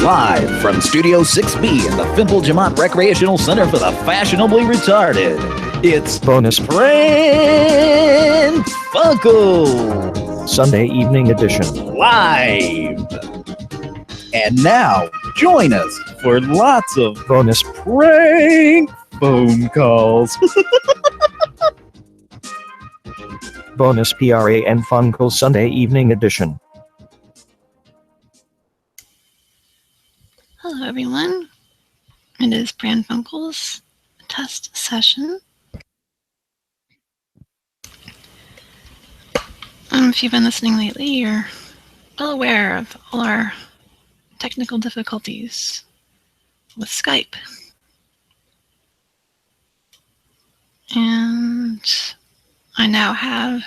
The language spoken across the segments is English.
Live from Studio 6B in the Fimple Jamont Recreational Center for the Fashionably Retarded, it's Bonus Prank Funkle Sunday Evening Edition. Live. And now, join us for lots of Bonus prank phone calls. Bonus PRAN Funkle Sunday Evening Edition. Hello everyone, it is Pran Funkle's test session. If you've been listening lately, you're well aware of all our technical difficulties with Skype. And I now have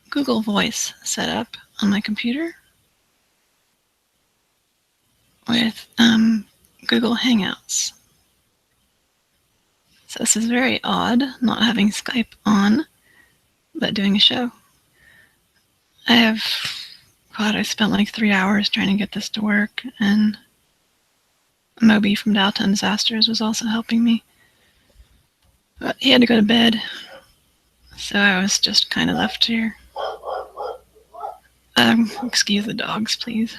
Google Voice set up on my computer with Google Hangouts. So this is very odd, not having Skype on, but doing a show. I spent like 3 hours trying to get this to work, and Moby from Downtown Disasters was also helping me. But he had to go to bed, so I was just kind of left here. Excuse the dogs, please.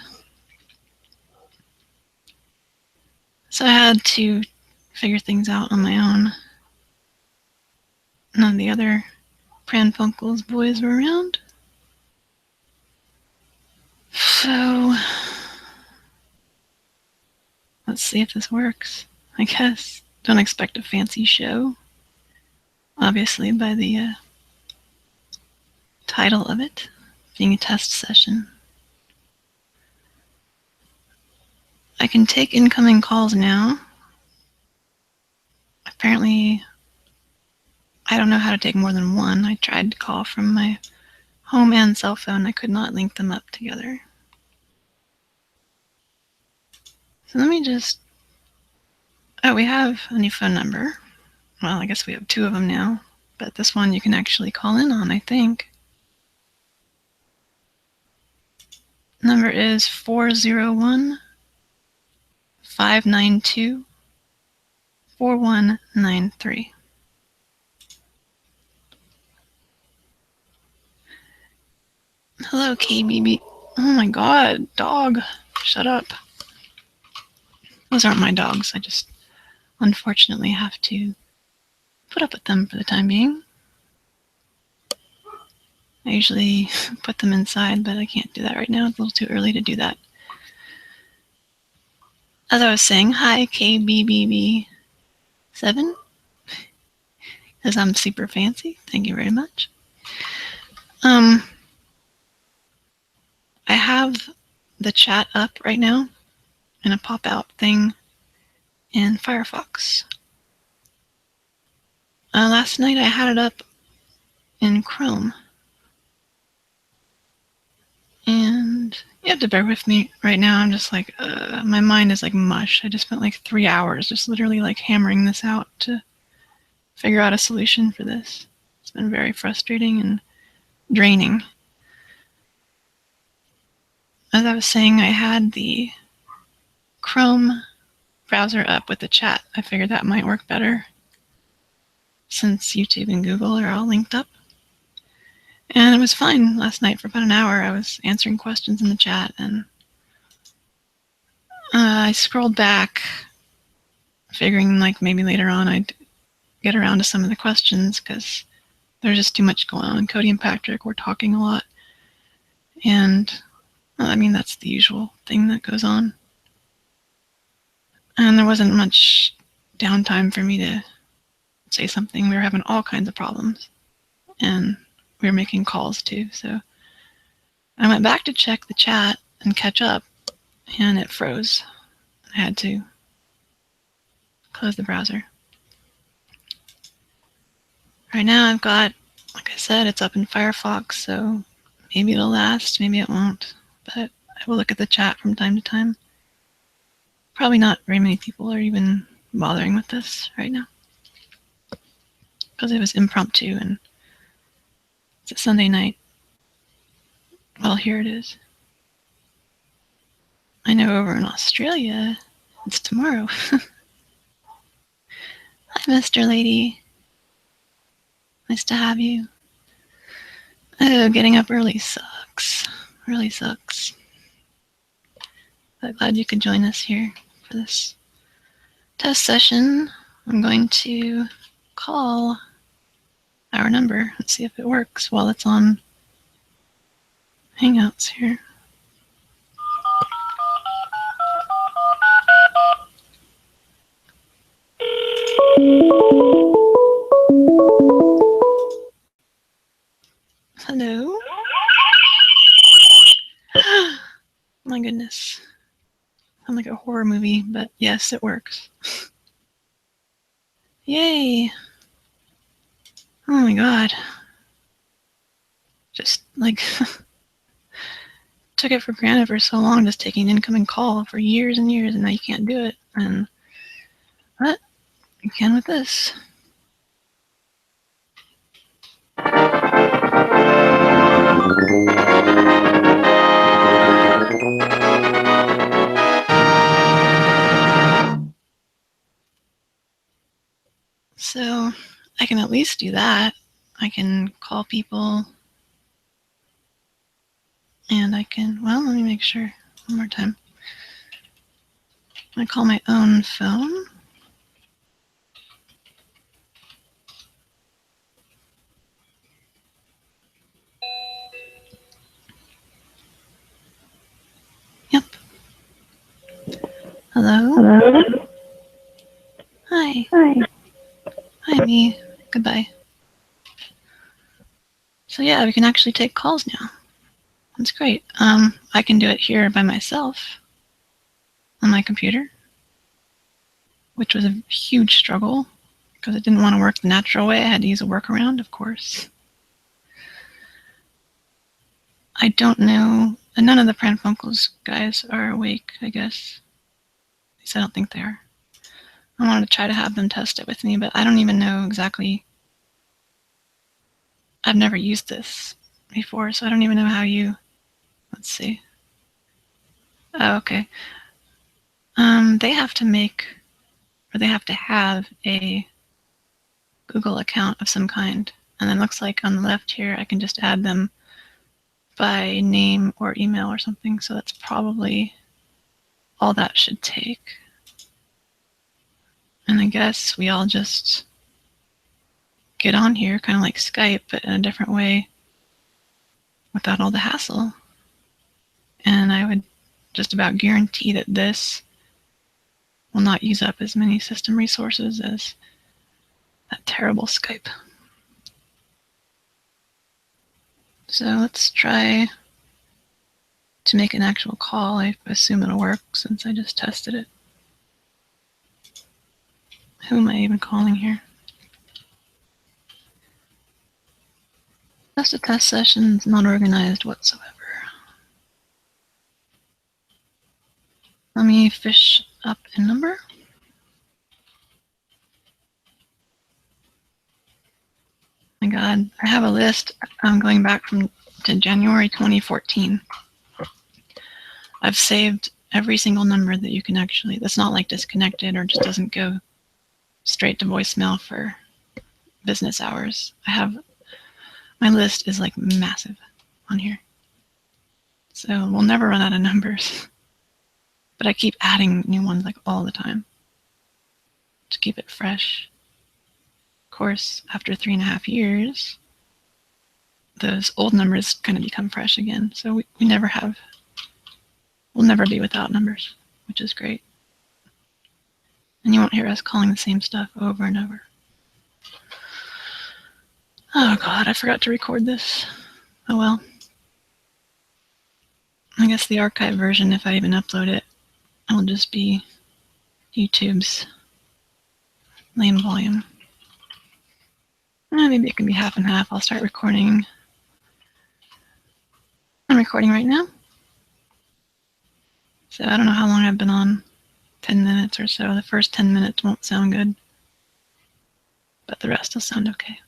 So I had to figure things out on my own. None of the other Pran Funkle's boys were around. So let's see if this works, I guess. Don't expect a fancy show, obviously, by the title of it being a test session. I can take incoming calls now. Apparently, I don't know how to take more than one. I tried to call from my home and cell phone. I could not link them up together. So let me just... Oh, we have a new phone number. Well, I guess we have two of them now. But this one you can actually call in on, I think. Number is 401-592-4193. Hello, KBB. Oh my god, dog. Shut up. Those aren't my dogs. I just unfortunately have to put up with them for the time being. I usually put them inside, but I can't do that right now. It's a little too early to do that. As I was saying, hi, KBBB7, because I'm super fancy. Thank you very much. I have the chat up right now in a pop-out thing in Firefox. Last night I had it up in Chrome. And you have to bear with me right now. I'm just like, my mind is like mush. I just spent like 3 hours just literally like hammering this out to figure out a solution for this. It's been very frustrating and draining. As I was saying, I had the Chrome browser up with the chat. I figured that might work better since YouTube and Google are all linked up. And it was fine last night for about an hour. I was answering questions in the chat, and I scrolled back, figuring like maybe later on I'd get around to some of the questions because there's just too much going on. Cody and Patrick were talking a lot, and I mean, that's the usual thing that goes on. And there wasn't much downtime for me to say something. We were having all kinds of problems, and we were making calls too. So I went back to check the chat and catch up, and it froze. I had to close the browser. Right now I've got, like I said, it's up in Firefox, so maybe it'll last, maybe it won't. But I will look at the chat from time to time. Probably not very many people are even bothering with this right now, because it was impromptu and it's a Sunday night. Well, here it is. I know over in Australia, it's tomorrow. Hi, Mr. Lady. Nice to have you. Oh, getting up early sucks. Really sucks. But glad you could join us here for this test session. I'm going to call our number and see if it works while it's on Hangouts here. Hello? My goodness. I'm like a horror movie, but yes, it works. Yay! Oh my god. Just like took it for granted for so long, just taking an incoming call for years and years, and now you can't do it. And what? You can with this. So I can at least do that. I can call people and I can, well, let me make sure one more time. I call my own phone. Yep. Hello? Hello? Hi. Hi. Hi, me. Goodbye. So yeah, we can actually take calls now. That's great. I can do it here by myself on my computer, which was a huge struggle because it didn't want to work the natural way. I had to use a workaround, of course. I don't know, and none of the Pranfunkels guys are awake, I guess. At least I don't think they are. I wanted to try to have them test it with me, but I don't even know exactly. I've never used this before, so I don't even know how you, let's see. Oh, okay. They have to make, or they have to have a Google account of some kind. And then it looks like on the left here, I can just add them by name or email or something. So that's probably all that should take. And I guess we all just get on here, kind of like Skype, but in a different way without all the hassle. And I would just about guarantee that this will not use up as many system resources as that terrible Skype. So let's try to make an actual call. I assume it'll work since I just tested it. Who am I even calling here? Just a test session, it's not organized whatsoever. Let me fish up a number. My God, I have a list. I'm going back to January 2014. I've saved every single number that you can actually, that's not like disconnected or just doesn't go straight to voicemail for business hours. My list is like massive on here. So we'll never run out of numbers. But I keep adding new ones like all the time to keep it fresh. Of course, after 3.5 years, those old numbers kind of become fresh again. So we'll never be without numbers, which is great. And you won't hear us calling the same stuff over and over. Oh God, I forgot to record this. Oh well. I guess the archive version, if I even upload it, will just be YouTube's lame volume. Maybe it can be half and half. I'll start recording. I'm recording right now. So I don't know how long I've been on. 10 minutes or so. The first 10 minutes won't sound good, but the rest will sound okay,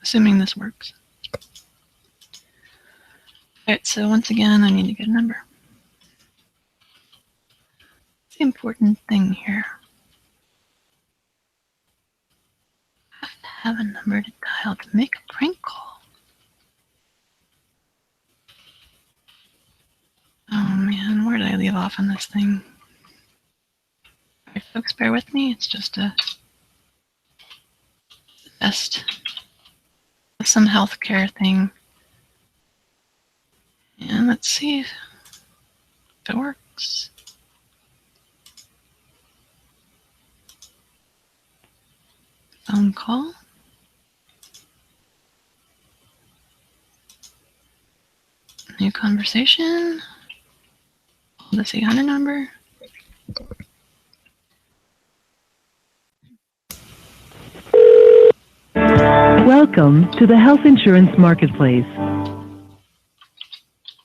assuming this works. All right, so once again, I need to get a number. the important thing here? I have to have a number to dial to make a prank call. Oh man, where did I leave off on this thing? Alright, folks, bear with me. It's just a test of some healthcare thing. And let's see if it works. Phone call. New conversation. Call this 800 number. Welcome to the Health Insurance Marketplace.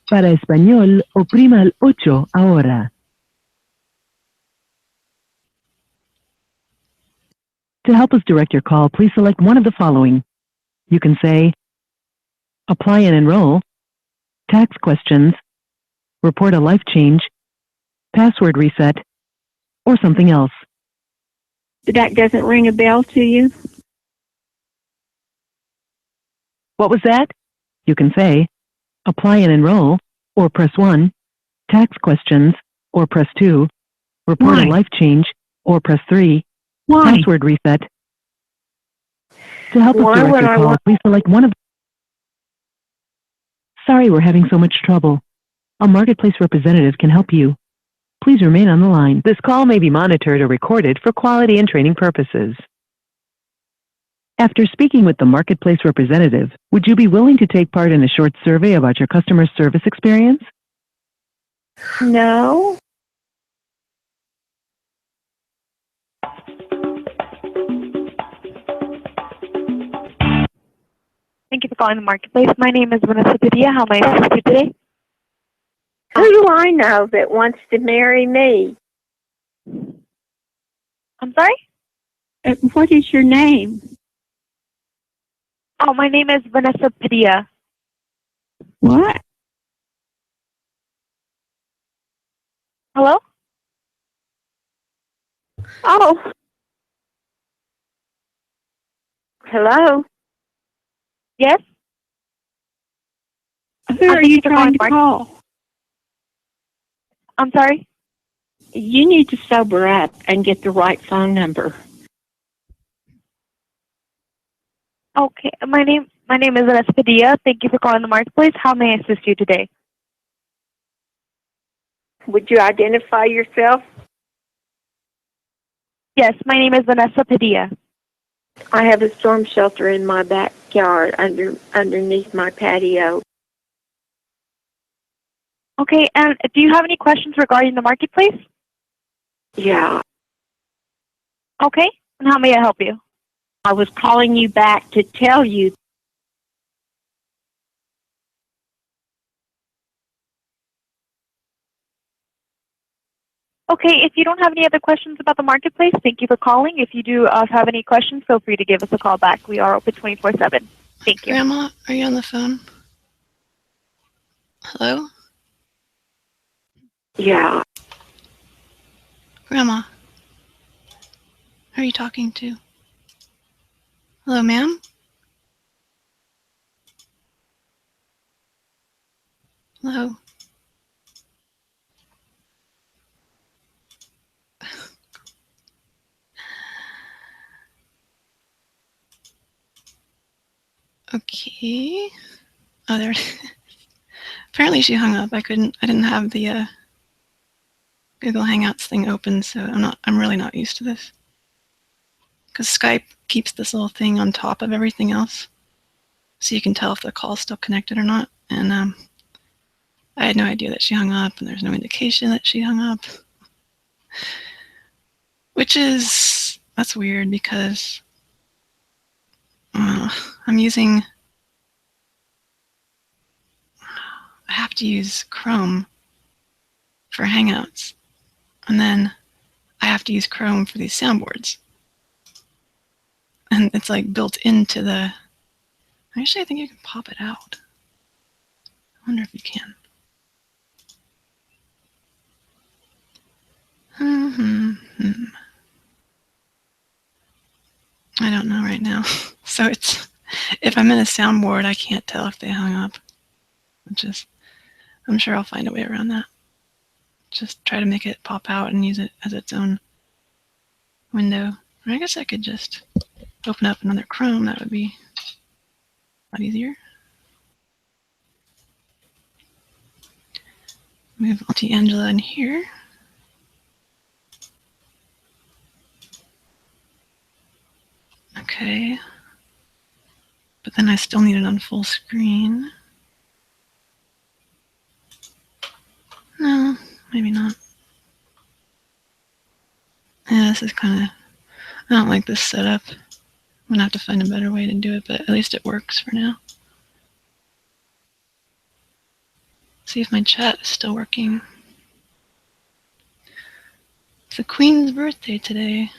Para español, oprima el 8 ahora. To help us direct your call, please select one of the following. You can say, apply and enroll, tax questions, report a life change, password reset, or something else. That doesn't ring a bell to you? What was that? You can say, apply and enroll, or press 1, tax questions, or press 2, report Why? a life change, or press 3, Why? password reset. To help us Why direct would your I call, want- please select one of. Sorry we're having so much trouble. A marketplace representative can help you. Please remain on the line. This call may be monitored or recorded for quality and training purposes. After speaking with the marketplace representative, would you be willing to take part in a short survey about your customer service experience? No. Thank you for calling the marketplace. My name is Vanessa Padilla. How may I assist you today? Who do I know that wants to marry me? I'm sorry? What is your name? Oh, my name is Vanessa Padilla. What? Hello? Oh. Hello? Yes? Who are you trying to call? I'm sorry? You need to sober up and get the right phone number. Okay. My name is Vanessa Padilla. Thank you for calling the marketplace. How may I assist you today? Would you identify yourself? Yes, my name is Vanessa Padilla. I have a storm shelter in my backyard underneath my patio. Okay, and do you have any questions regarding the marketplace? Yeah. Okay, and how may I help you? I was calling you back to tell you. Okay, if you don't have any other questions about the marketplace, thank you for calling. If you do have any questions, feel free to give us a call back. We are open 24/7. Thank you. Grandma, are you on the phone? Hello? Yeah. Grandma? Who are you talking to? Hello, ma'am? Hello? Okay. Oh, there it is. Apparently she hung up. I didn't have the Google Hangouts thing open, so I'm really not used to this. Because Skype keeps this little thing on top of everything else, so you can tell if the call's still connected or not. And I had no idea that she hung up, and there's no indication that she hung up. That's weird because I have to use Chrome for Hangouts, and then I have to use Chrome for these soundboards. And it's like built into the, actually I think you can pop it out. I wonder if you can. right now. So it's, if I'm in a soundboard, I can't tell if they hung up. Which is, I'm sure I'll find a way around that. Just try to make it pop out and use it as its own window. Or I guess I could just open up another Chrome. That would be a lot easier. Move Auntie Angela in here. Okay. But then I still need it on full screen. No, maybe not. Yeah, this is kind of, I don't like this setup. I'm gonna have to find a better way to do it, but at least it works for now. See if my chat is still working. It's the Queen's birthday today.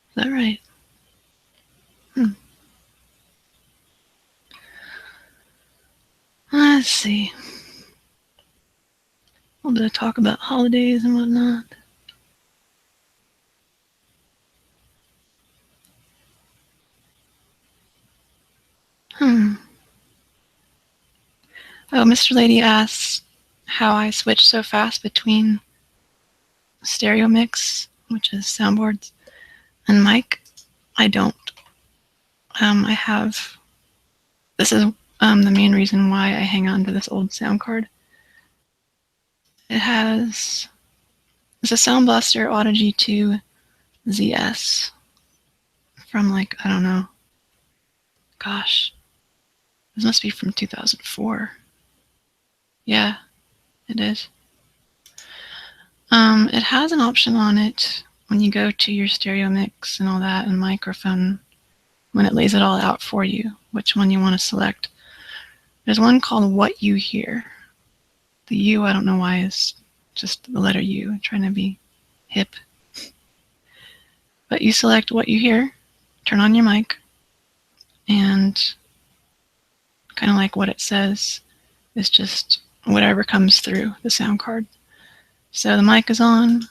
Is that right? Let's see. A little bit of talk about holidays and whatnot. Oh, Mr. Lady asks how I switch so fast between stereo mix, which is soundboards, and mic. I don't. I have, this is the main reason why I hang on to this old sound card. It has, it's a Sound Blaster Audigy 2 ZS from like, I don't know, gosh, this must be from 2004. Yeah, it is. It has an option on it when you go to your stereo mix and all that and microphone, when it lays it all out for you, which one you want to select. There's one called What You Hear. The U, I don't know why, is just the letter U. I'm trying to be hip. But you select What You Hear, turn on your mic, and kind of like what it says is just whatever comes through the sound card. So the mic is on,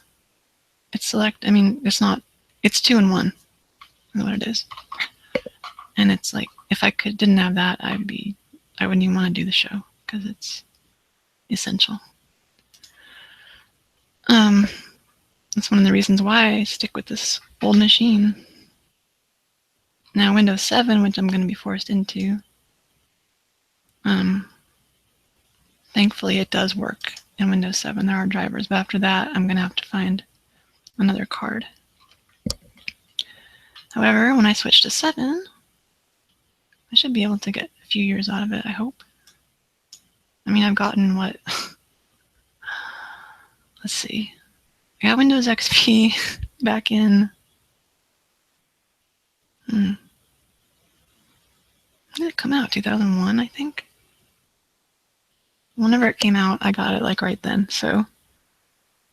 it's select, I mean, it's not, it's 2-in-1 is what it is. And it's like, if I didn't have that, I wouldn't even want to do the show because it's essential. That's one of the reasons why I stick with this old machine. Now Windows 7, which I'm going to be forced into, thankfully it does work in Windows 7. There are drivers, but after that I'm going to have to find another card. However, when I switch to 7, I should be able to get a few years out of it, I hope. I mean, I've gotten what? Let's see. I got Windows XP back in... When did it come out? 2001, I think? Whenever it came out, I got it like right then. So,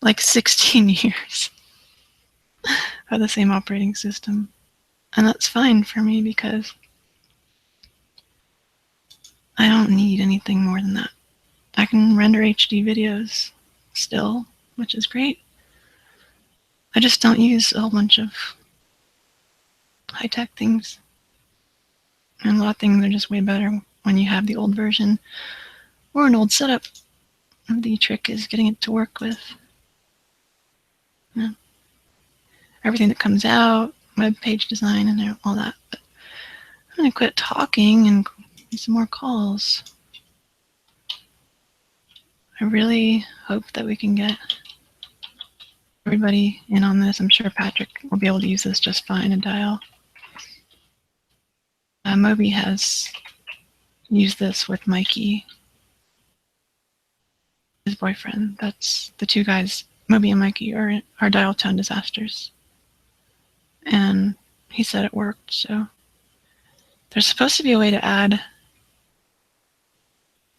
like 16 years of the same operating system. And that's fine for me because I don't need anything more than that. I can render HD videos still, which is great. I just don't use a whole bunch of high-tech things. And a lot of things are just way better when you have the old version or an old setup. The trick is getting it to work with everything that comes out, web page design and all that. But I'm going to quit talking and get some more calls. I really hope that we can get everybody in on this. I'm sure Patrick will be able to use this just fine and dial. Moby has used this with Mikey, his boyfriend. That's the two guys, Moby and Mikey, are dial tone disasters. And he said it worked, so. There's supposed to be a way to add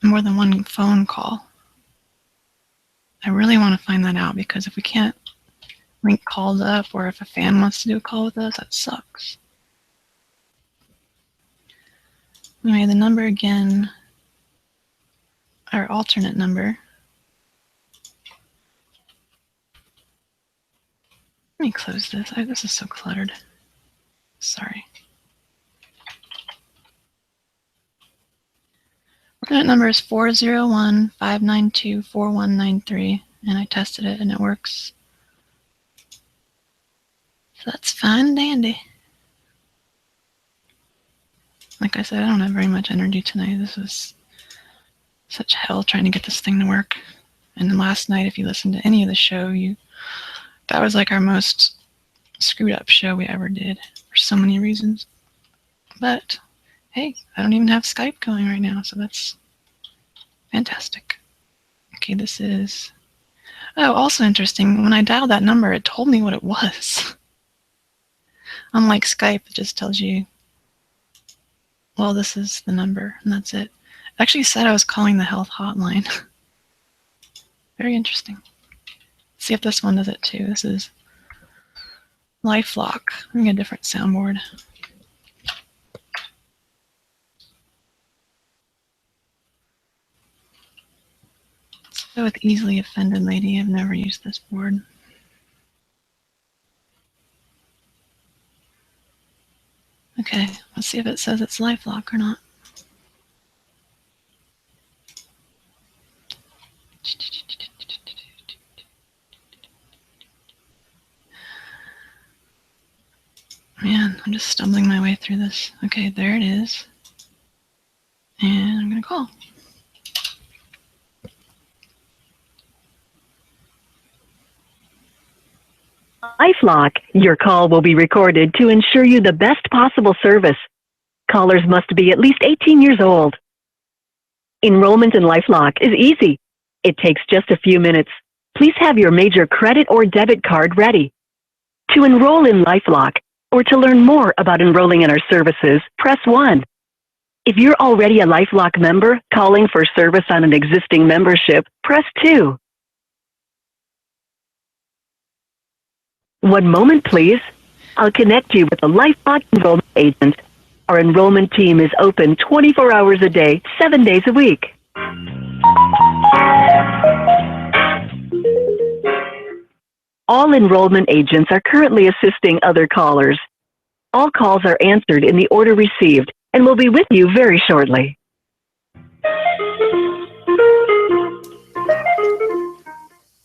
more than one phone call. I really want to find that out because if we can't link calls up or if a fan wants to do a call with us, that sucks. Anyway, the number again, our alternate number. Let me close this. This is so cluttered. Sorry. Internet number is 401-592-4193, and I tested it and it works. So that's fine and dandy. Like I said, I don't have very much energy tonight. This was such hell trying to get this thing to work. And then last night, if you listened to any of the show, that was like our most screwed up show we ever did for so many reasons. But hey, I don't even have Skype going right now, so that's fantastic. Okay, this is... Oh, also interesting, when I dialed that number, it told me what it was. Unlike Skype, it just tells you, well, this is the number, and that's it. It actually said I was calling the health hotline. Very interesting. Let's see if this one does it too. This is LifeLock. Let me get a different soundboard. Let's go with Easily Offended Lady. I've never used this board. Okay, let's see if it says it's LifeLock or not. Man, I'm just stumbling my way through this. Okay, there it is. And I'm going to call. LifeLock. Your call will be recorded to ensure you the best possible service. Callers must be at least 18 years old. Enrollment in LifeLock is easy. It takes just a few minutes. Please have your major credit or debit card ready. To enroll in LifeLock or to learn more about enrolling in our services, press 1. If you're already a LifeLock member calling for service on an existing membership, press 2. One moment, please. I'll connect you with a LifeLock enrollment agent. Our enrollment team is open 24 hours a day, 7 days a week. All enrollment agents are currently assisting other callers. All calls are answered in the order received and will be with you very shortly.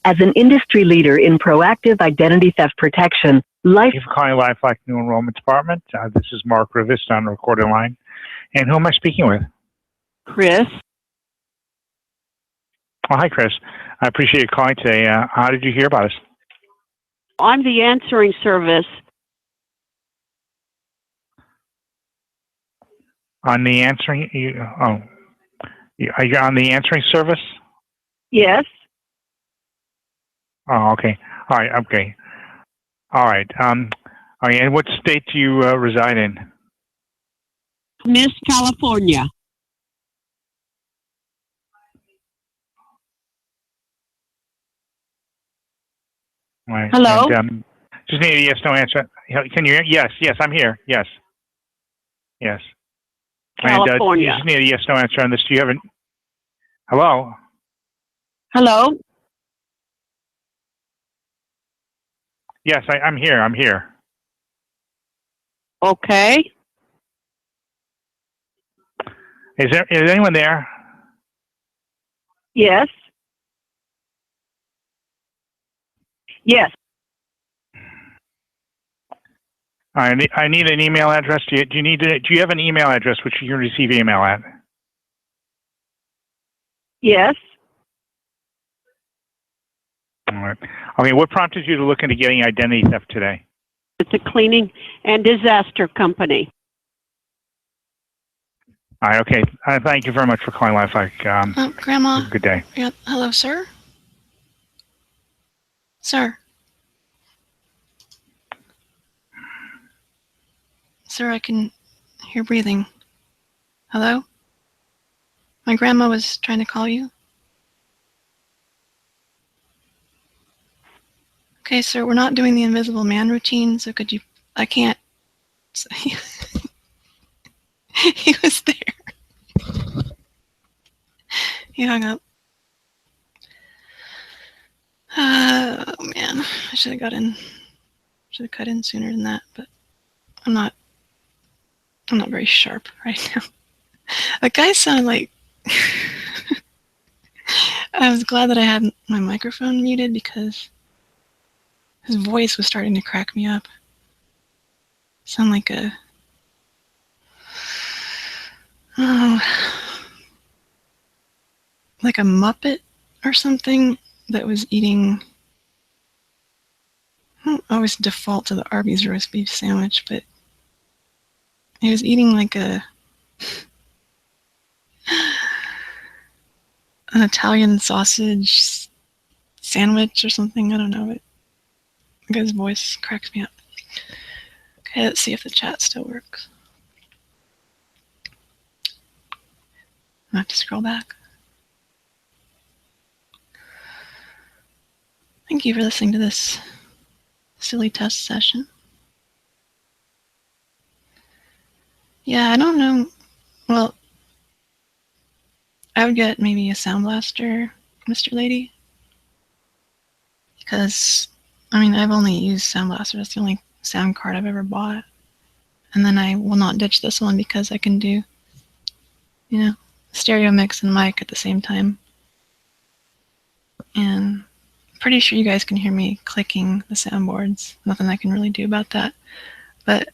As an industry leader in proactive identity theft protection, Thank you for calling LifeLock New Enrollment Department. This is Mark Rivas on the recorded line. And who am I speaking with? Chris. Oh, hi, Chris. I appreciate you calling today. How did you hear about us? I'm the answering service. On the answering, are you on the answering service? Yes. Oh, okay. All right. Okay. All right. And what state do you reside in? Miss California. All right. Hello? And, just need a yes, no answer. Can you hear? Yes, I'm here. Yes. California. And, you just need a yes, no answer on this. Do you have hello? Hello? Yes, I'm here. Okay. Is anyone there? Yes. Yes. I need an email address. Do you have an email address which you can receive email at? Yes. All right. Okay. What prompted you to look into getting identity theft today? It's a cleaning and disaster company. All right. Okay. Thank you very much for calling LifeLock. Grandma. Good day. Yeah, hello, sir. Sir. Sir, I can hear breathing. Hello? My grandma was trying to call you. Okay, sir, we're not doing the Invisible Man routine, so could you... I can't... He was there. He hung up. Oh, man. I should have got in. Should have cut in sooner than that, but I'm not I'm not very sharp right now. That guy sounded like... I was glad that I had my microphone muted because his voice was starting to crack me up. Sound like a... Oh, like a Muppet or something that was eating... I don't always default to the Arby's roast beef sandwich, but he was eating like an Italian sausage sandwich or something. I don't know, but the guy's voice cracks me up. Okay, let's see if the chat still works. I have to scroll back. Thank you for listening to this silly test session. Yeah, I don't know. Well, I would get maybe a Sound Blaster, Mr. Lady. Because, I mean, I've only used Sound Blaster. That's the only sound card I've ever bought. And then I will not ditch this one because I can do, you know, stereo mix and mic at the same time. And I'm pretty sure you guys can hear me clicking the soundboards. Nothing I can really do about that. But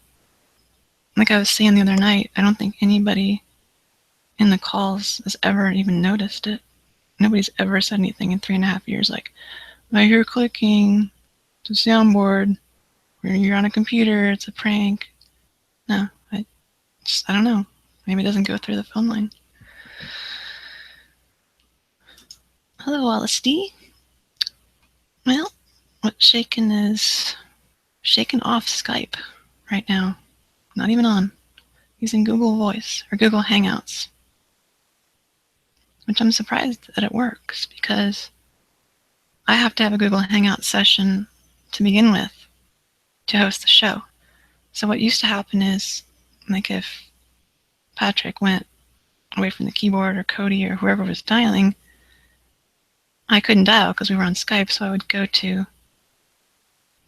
like I was saying the other night, I don't think anybody in the calls has ever even noticed it. Nobody's ever said anything in 3.5 years like, I hear clicking, it's a soundboard, or you're on a computer, it's a prank. No, I don't know. Maybe it doesn't go through the phone line. Hello, Alice D. Well, what's shaking is shaking off Skype right now. Not even on. Using Google Voice or Google Hangouts. Which I'm surprised that it works because I have to have a Google Hangout session to begin with to host the show. So what used to happen is, like if Patrick went away from the keyboard or Cody or whoever was dialing, I couldn't dial because we were on Skype, so I would go to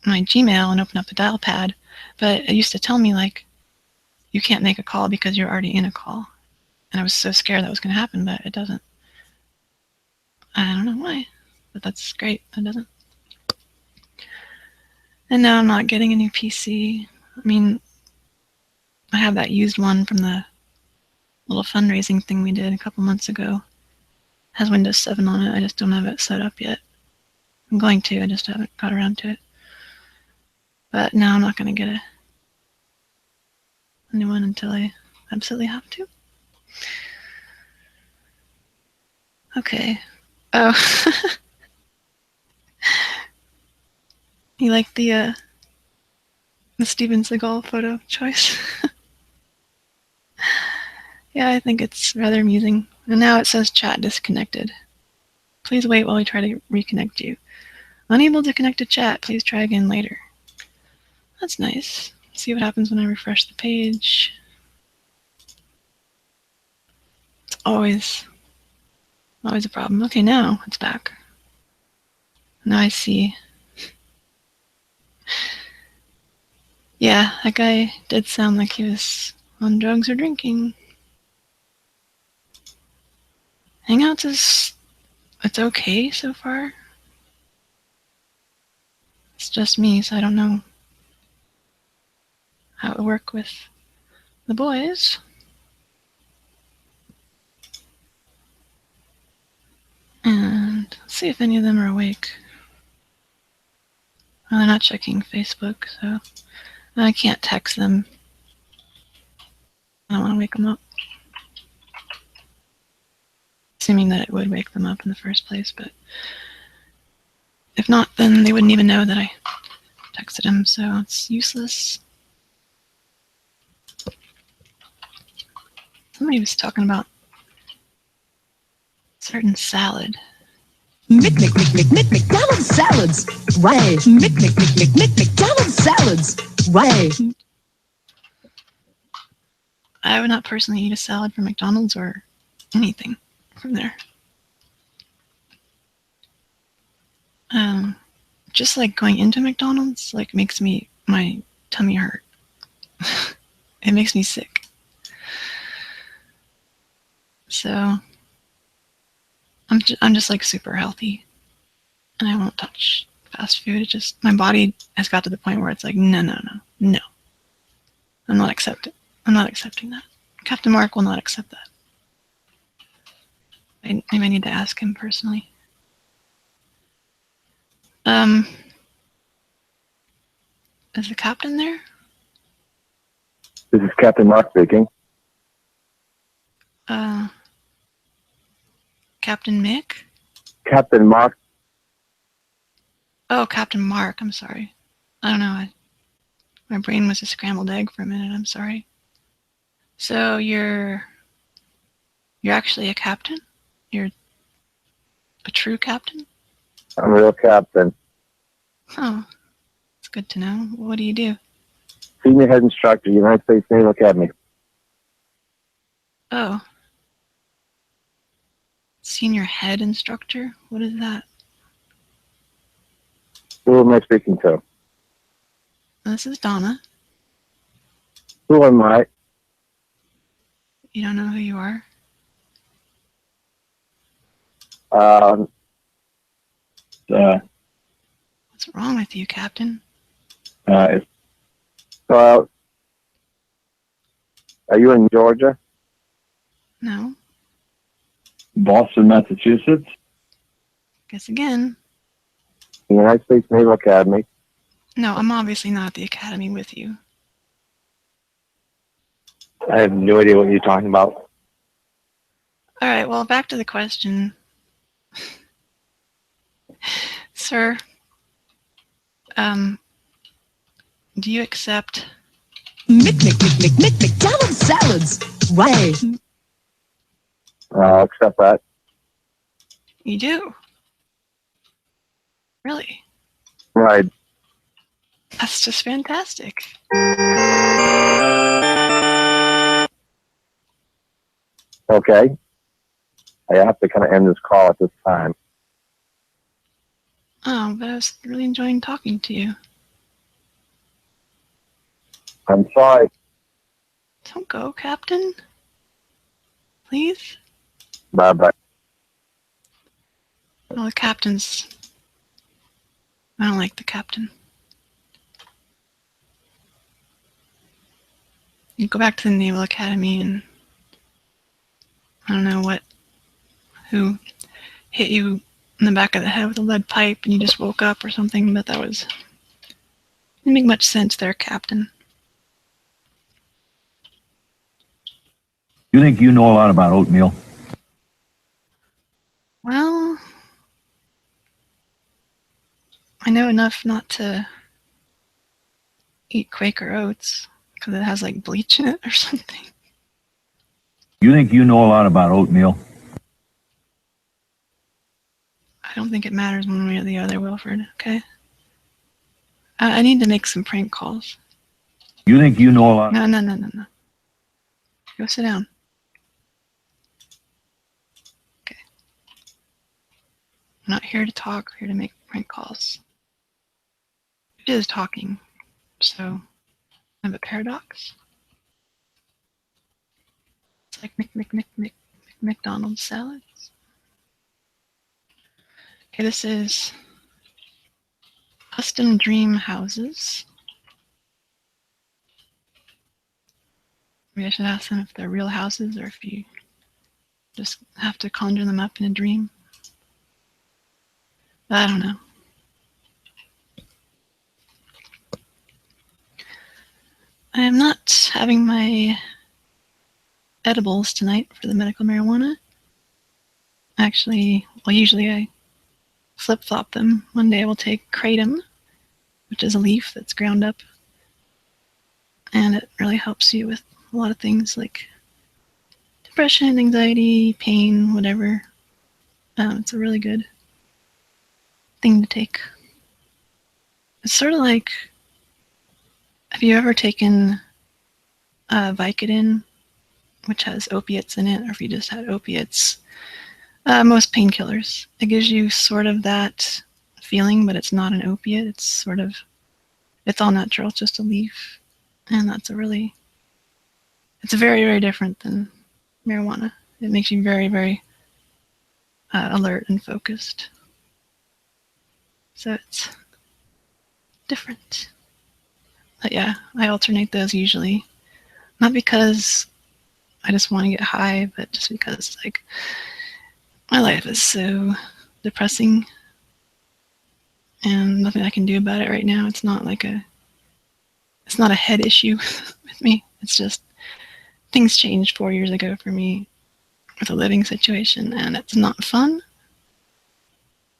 my Gmail and open up the dial pad. But it used to tell me, like, you can't make a call because you're already in a call. And I was so scared that was going to happen, but it doesn't. I don't know why, but that's great. It doesn't. And now I'm not getting a new PC. I mean, I have that used one from the little fundraising thing we did a couple months ago. It has Windows 7 on it. I just don't have it set up yet. I'm going to. I just haven't got around to it. But now I'm not going to get a new one until I absolutely have to. Okay. Oh. You like the Steven Seagal photo choice? Yeah, I think it's rather amusing. And now it says chat disconnected. Please wait while we try to reconnect you. Unable to connect to chat, please try again later. That's nice. See what happens when I refresh the page. It's always a problem. Okay, now it's back. Now I see. Yeah, that guy did sound like he was on drugs or drinking. Hangouts it's okay so far. It's just me, so I don't know how it would work with the boys. And let's see if any of them are awake. Well, they're not checking Facebook, so I can't text them. I don't want to wake them up. Assuming that it would wake them up in the first place, but if not, then they wouldn't even know that I texted them, so it's useless. Somebody was talking about certain salad. McDonald's salads, right? McDonald's salads, right? I would not personally eat a salad from McDonald's or anything from there. Just like going into McDonald's, like makes my tummy hurt. It makes me sick. So I'm just like super healthy, and I won't touch fast food. It just, my body has got to the point where it's like, no. I'm not accepting that. Captain Mark will not accept that. Maybe I need to ask him personally. Is the captain there? This is Captain Mark speaking. Captain Mick? Captain Mark. Oh, Captain Mark. I'm sorry. I don't know. My brain was a scrambled egg for a minute. I'm sorry. So you're actually a captain? You're a true captain? I'm a real captain. Oh, it's good to know. What do you do? Senior head instructor, United States Naval Academy. Oh. Senior head instructor? What is that? Who am I speaking to? This is Donna. Who am I? You don't know who you are? What's wrong with you, Captain? Are you in Georgia? No. Boston, Massachusetts? Guess again. The United States Naval Academy. No, I'm obviously not at the academy with you. I have no idea what you're talking about. All right, well, back to the question. Sir, do you accept McDonald's salads? Right. I'll accept that. You do? Really? Right. That's just fantastic. Okay. I have to kind of end this call at this time. Oh, but I was really enjoying talking to you. I'm sorry. Don't go, Captain. Please? Bye-bye. Well, the captain's... I don't like the captain. You go back to the Naval Academy and... I don't know who hit you in the back of the head with a lead pipe and you just woke up or something, but that was... Didn't make much sense there, Captain. You think you know a lot about oatmeal? Well, I know enough not to eat Quaker Oats because it has like bleach in it or something. You think you know a lot about oatmeal? I don't think it matters one way or the other, Wilfred, okay? I need to make some prank calls. You think you know a lot? No. Go sit down. Okay. I'm not here to talk, I'm here to make prank calls. It is talking, so I have a paradox. It's like McDonald's salads. Okay, this is Custom Dream Houses. Maybe I should ask them if they're real houses or if you just have to conjure them up in a dream. I don't know. I am not having my edibles tonight for the medical marijuana. Actually, well, usually I flip-flop them. One day I will take kratom, which is a leaf that's ground up, and it really helps you with a lot of things like depression, anxiety, pain, whatever. It's a really good thing to take. It's sort of like, have you ever taken Vicodin, which has opiates in it, or if you just had opiates? Most painkillers. It gives you sort of that feeling, but it's not an opiate. It's sort of, it's all natural. It's just a leaf. And that's it's very, very different than marijuana. It makes you very, very alert and focused. So it's different. But yeah, I alternate those usually. Not because I just want to get high, but just because like my life is so depressing and nothing I can do about it right now. It's not a head issue with me. It's just things changed 4 years ago for me with a living situation, and it's not fun.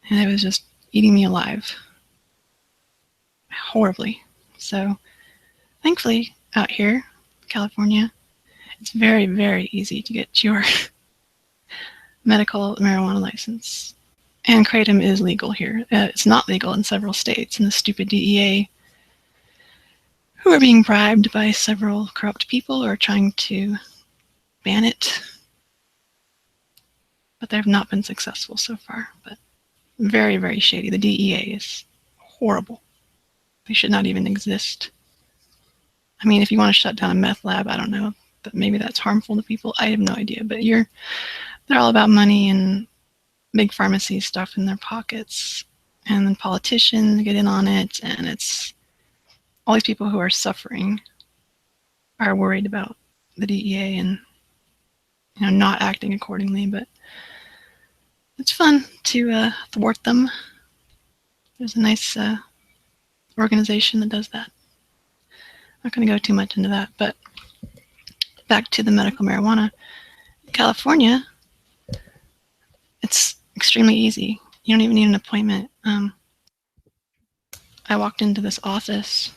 And it was just eating me alive horribly. So thankfully out here, California, it's very, very easy to get your medical marijuana license. And kratom is legal here. It's not legal in several states, and the stupid DEA, who are being bribed by several corrupt people, are trying to ban it. But they have not been successful so far. But very, very shady. The DEA is horrible. They should not even exist. I mean, if you want to shut down a meth lab, I don't know, but maybe that's harmful to people. I have no idea. But they're all about money and big pharmacy stuff in their pockets, and then politicians get in on it, and it's all these people who are suffering are worried about the DEA and not acting accordingly. But it's fun to thwart them. There's a nice organization that does that. I'm not going to go too much into that, but back to the medical marijuana. In California, it's extremely easy. You don't even need an appointment. I walked into this office,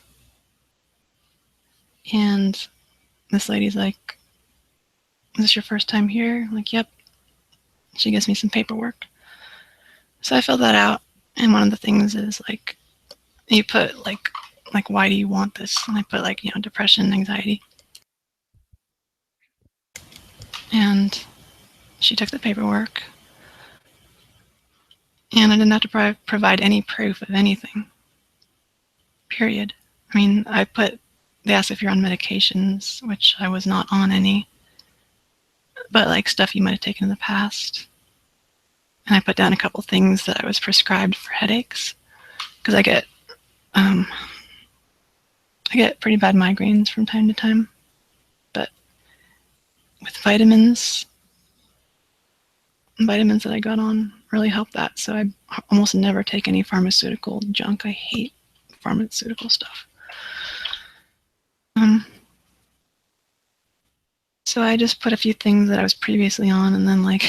and this lady's like, "Is this your first time here?" I'm like, "Yep." She gives me some paperwork. So I filled that out, and one of the things is like, you put like why do you want this? And I put like, depression, anxiety. And she took the paperwork, and I didn't have to provide any proof of anything. Period. I mean, they asked if you're on medications, which I was not on any, but like stuff you might have taken in the past. And I put down a couple things that I was prescribed for headaches, because I get pretty bad migraines from time to time. But with vitamins that I got on really helped that. So I almost never take any pharmaceutical junk. I hate pharmaceutical stuff. So I just put a few things that I was previously on, and then like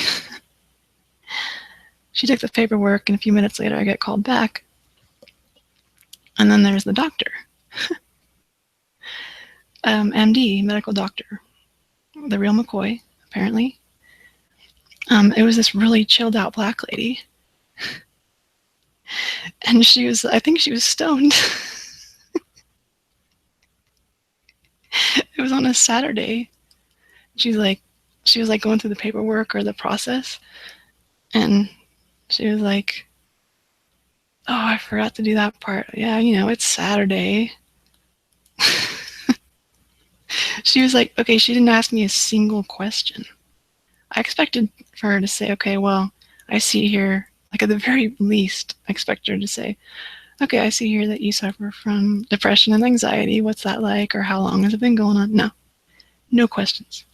she took the paperwork, and a few minutes later I get called back. And then there's the doctor. MD, medical doctor. The real McCoy, apparently. It was this really chilled out black lady. And I think she was stoned. It was on a Saturday. She was like going through the paperwork or the process. And she was like, "Oh, I forgot to do that part. Yeah, it's Saturday." She was like, okay, she didn't ask me a single question. I expected for her to say, okay, well, I see here, like at the very least, I expect her to say, okay, I see here that you suffer from depression and anxiety. What's that like? Or how long has it been going on? No questions.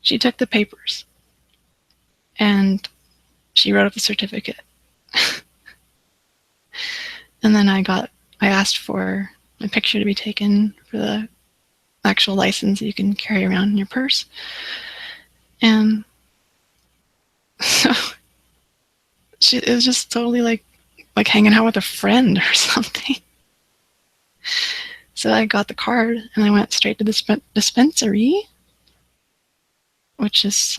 She took the papers and she wrote up a certificate. And then I asked for my picture to be taken for the actual license that you can carry around in your purse. And so it was just totally like hanging out with a friend or something. So I got the card and I went straight to the dispensary, which is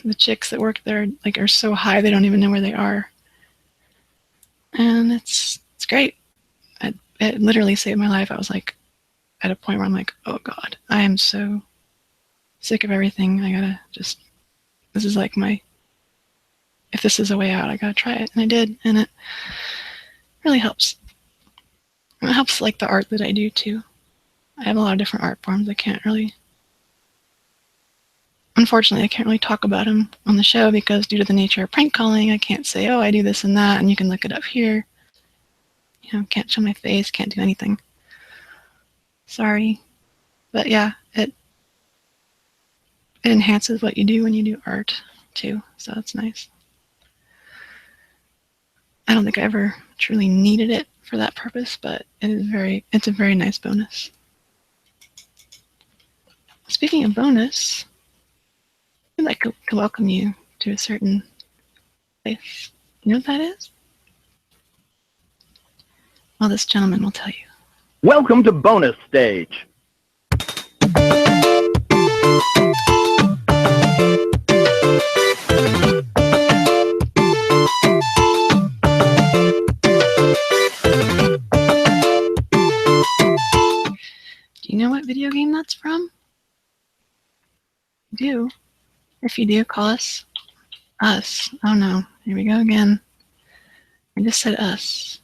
the chicks that work there are so high they don't even know where they are. And it's great. It literally saved my life. I was like at a point where I'm like, oh God, I am so sick of everything. I gotta this is like if this is a way out, I gotta try it. And I did, and it really helps. And it helps like the art that I do too. I have a lot of different art forms. I can't really Unfortunately, I can't really talk about them on the show because due to the nature of prank calling, I can't say, oh, I do this and that, and you can look it up here. You know, can't show my face, can't do anything. Sorry. But yeah, it enhances what you do when you do art too, so that's nice. I don't think I ever truly needed it for that purpose, but it's a very nice bonus. Speaking of bonus, I'd like to welcome you to a certain place. You know what that is? Well, this gentleman will tell you. Welcome to bonus stage. Do you know what video game that's from? You do. If you do, call us. Us. Oh no. Here we go again. I just said us.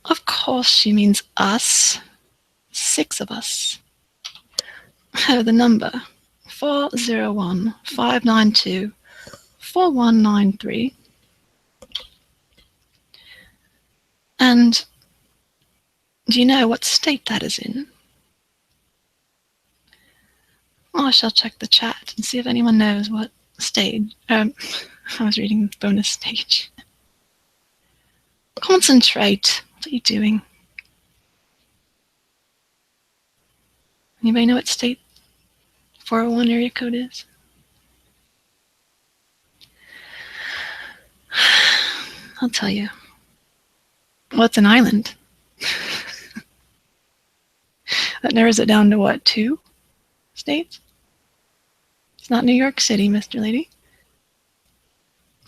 Of course she means us. 6 of us. The number 401-592-4193. And do you know what state that is in? Well, I shall check the chat and see if anyone knows what stage. I was reading bonus stage. Concentrate. What are you doing? Anybody know what state 401 area code is? I'll tell you. Well, it's an island. That narrows it down to what, 2 states? It's not New York City, Mr. Lady.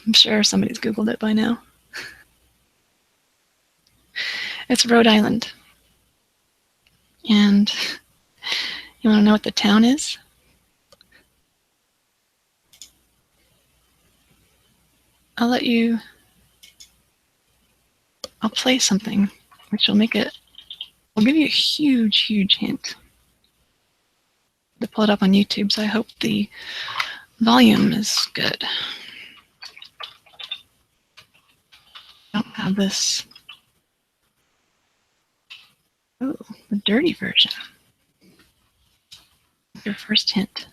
I'm sure somebody's Googled it by now. It's Rhode Island. And you want to know what the town is? I'll play something which will make it, I'll give you a huge, huge hint. To pull it up on YouTube, so I hope the volume is good. I don't have this. Oh, the dirty version. Your first hint.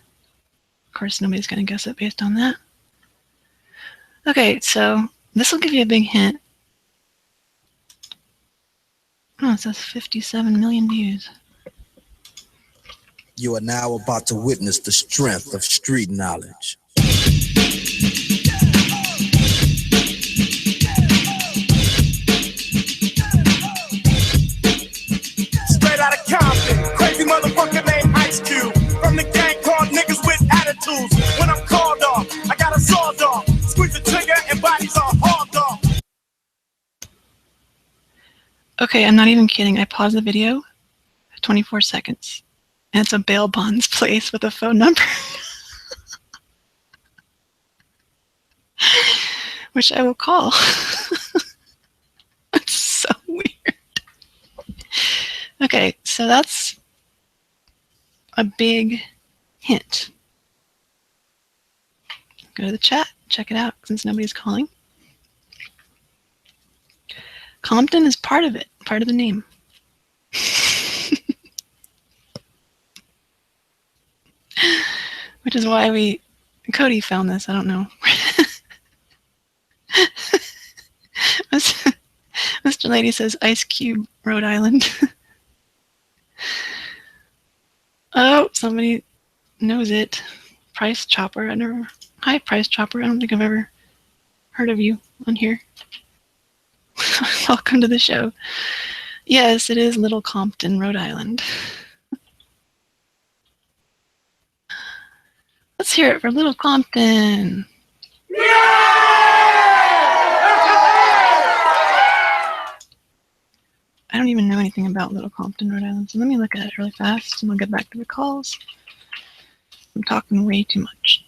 Of course, nobody's going to guess it based on that. Okay, so this will give you a big hint. Oh, it says 57 million views. You are now about to witness the strength of street knowledge. Straight out of Compton, crazy motherfucker named Ice Cube. From the gang called niggas with attitudes. When I'm called off, I got a sawed off. Squeeze the trigger and bodies are hauled off. Okay, I'm not even kidding. I paused the video at 24 seconds. And it's a bail bonds place with a phone number. Which I will call. That's so weird. Okay, so that's a big hint. Go to the chat, check it out, since nobody's calling. Compton is part of it, part of the name. Which is why Cody found this, I don't know. Mr. Lady says Ice Cube, Rhode Island. Oh, somebody knows it. Price Chopper, hi Price Chopper, I don't think I've ever heard of you on here. Welcome to the show. Yes, it is Little Compton, Rhode Island. Let's hear it for Little Compton. I don't even know anything about Little Compton, Rhode Island, so let me look at it really fast and we'll get back to the calls. I'm talking way too much.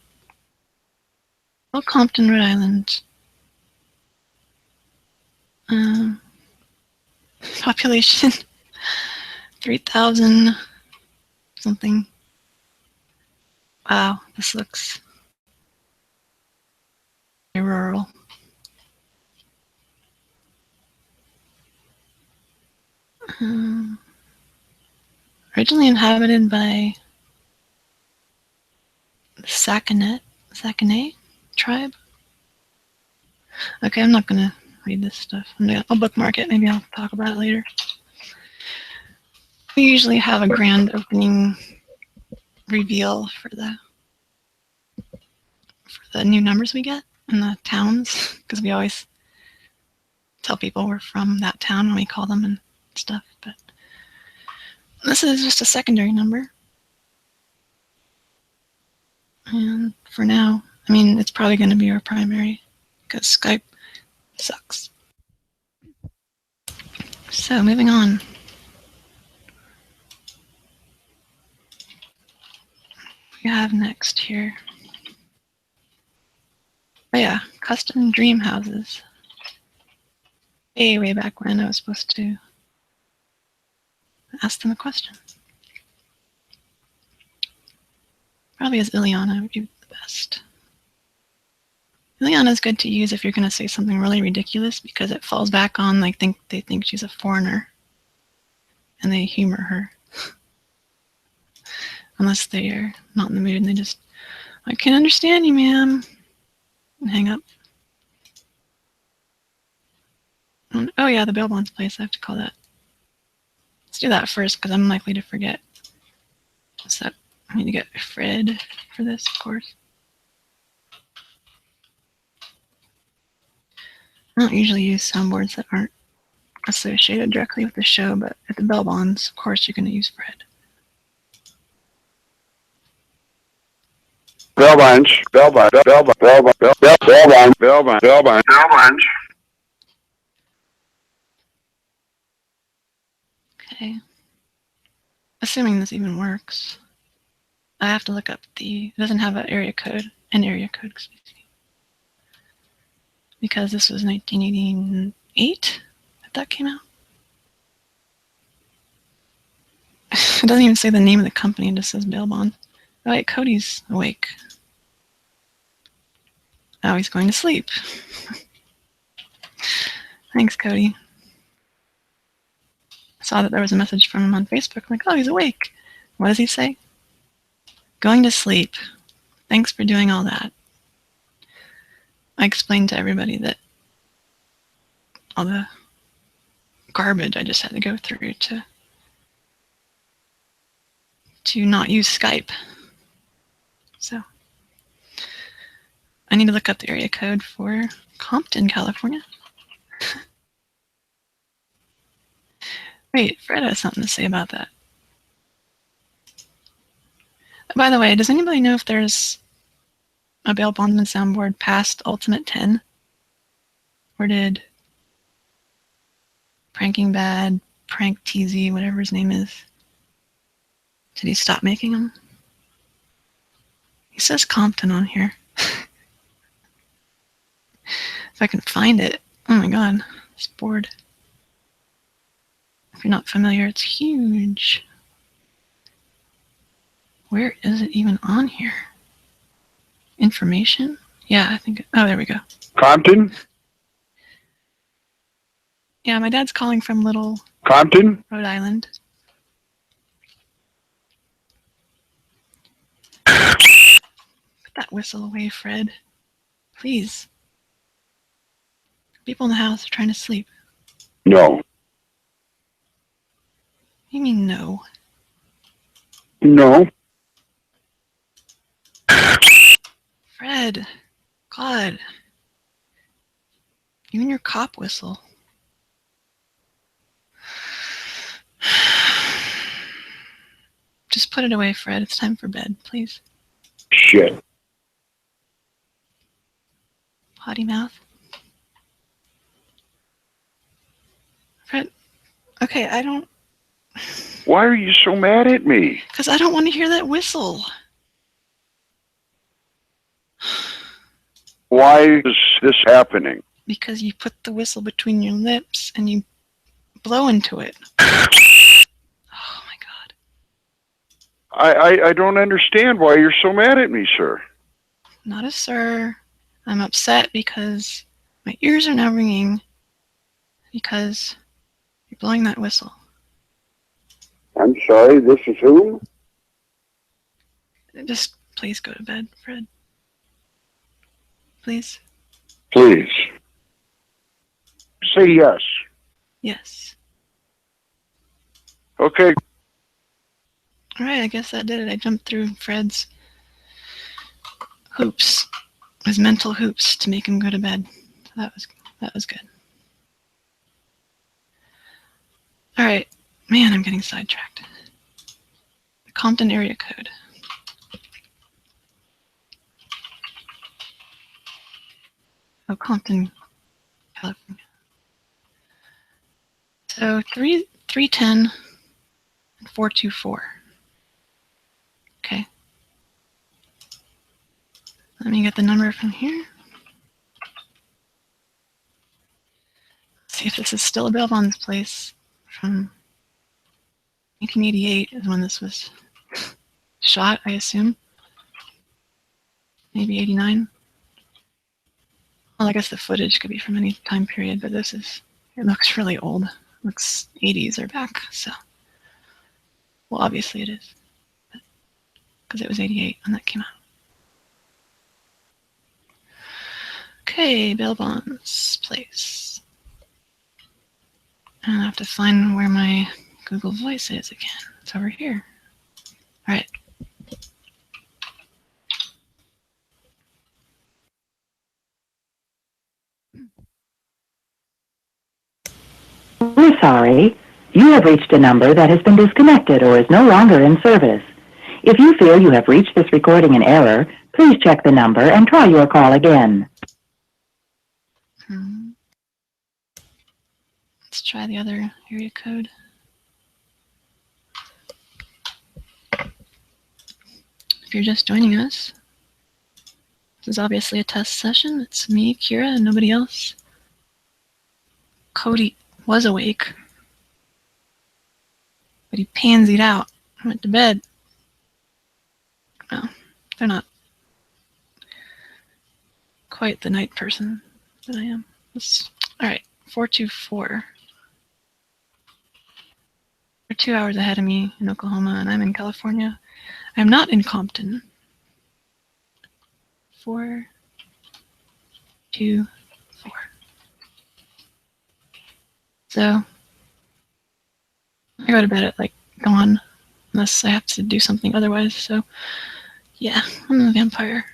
Little Compton, Rhode Island. Population 3,000 something. Wow, this looks very rural. Originally inhabited by the Sakonnet tribe. Okay, I'm not gonna read this stuff. I'll bookmark it. Maybe I'll talk about it later. We usually have a grand opening reveal for the new numbers we get in the towns, because we always tell people we're from that town when we call them and stuff. But this is just a secondary number. And for now, I mean, it's probably going to be our primary because Skype sucks. So moving on. We have next here. Oh yeah, custom dream houses. Way back when I was supposed to ask them a question. Probably as Ileana would be the best. Ileana is good to use if you're going to say something really ridiculous because it falls back on they think she's a foreigner and they humor her. Unless they are not in the mood and they just, I can't understand you, ma'am, and hang up. And, oh yeah, the bail bonds place, I have to call that. Let's do that first because I'm likely to forget. So I need to get Fred for this, of course. I don't usually use soundboards that aren't associated directly with the show, but at the bail bonds, of course, you're going to use Fred. Bell bunch. Okay. Assuming this even works, I have to look up it doesn't have an area code, excuse me. Because this was 1988 that that came out. It doesn't even say the name of the company, it just says bail bond. Oh wait, Cody's awake. Oh, he's going to sleep. Thanks, Cody. I saw that there was a message from him on Facebook. I'm like, oh, he's awake. What does he say? Going to sleep. Thanks for doing all that. I explained to everybody that all the garbage I just had to go through to not use Skype. So I need to look up the area code for Compton, California. Wait, Fred has something to say about that. By the way, does anybody know if there's a bail bondsman soundboard past Ultimate 10? Or did Pranking Bad, Prank TZ, whatever his name is, did he stop making them? He says Compton on here. If I can find it. Oh my god, this board. If you're not familiar, it's huge. Where is it even on here? Information? Yeah, I think. Oh, there we go. Compton? Yeah, my dad's calling from Little Compton? Rhode Island. Put that whistle away, Fred. Please. People in the house are trying to sleep. No. What do you mean, no? No. Fred. God. You and your cop whistle. Just put it away, Fred. It's time for bed, please. Shit. Potty mouth. Fred. Okay, I don't... Why are you so mad at me? Because I don't want to hear that whistle. Why is this happening? Because you put the whistle between your lips and you blow into it. Oh my god. I don't understand why you're so mad at me, sir. Not a sir. I'm upset because my ears are now ringing because you're blowing that whistle. I'm sorry, this is who? Just please go to bed, Fred. Please. Please. Say yes. Yes. Okay. All right, I guess that did it. I jumped through Fred's hoops, his mental hoops, to make him go to bed. So that was good. All right, man, I'm getting sidetracked. The Compton area code. Oh, Compton, California. So 310 and 424. Okay. Let me get the number from here. See if this is still available on this place. From 1988 is when this was shot, I assume. Maybe 89. Well, I guess the footage could be from any time period, but it looks really old. It looks 80s or back, so. Well, obviously it is. Because it was 88 when that came out. Okay, bail bonds, place. And I have to find where my Google Voice is again. It's over here. All right. We're sorry. You have reached a number that has been disconnected or is no longer in service. If you feel you have reached this recording in error, please check the number and try your call again. Let's try the other area code. If you're just joining us, this is obviously a test session. It's me, Kira, and nobody else. Cody was awake, but he pansied out. Went to bed. Well, they're not quite the night person that I am. All right, 424. They're 2 hours ahead of me in Oklahoma, and I'm in California. I'm not in Compton. 424. So I go to bed at like dawn, unless I have to do something otherwise. So yeah, I'm a vampire.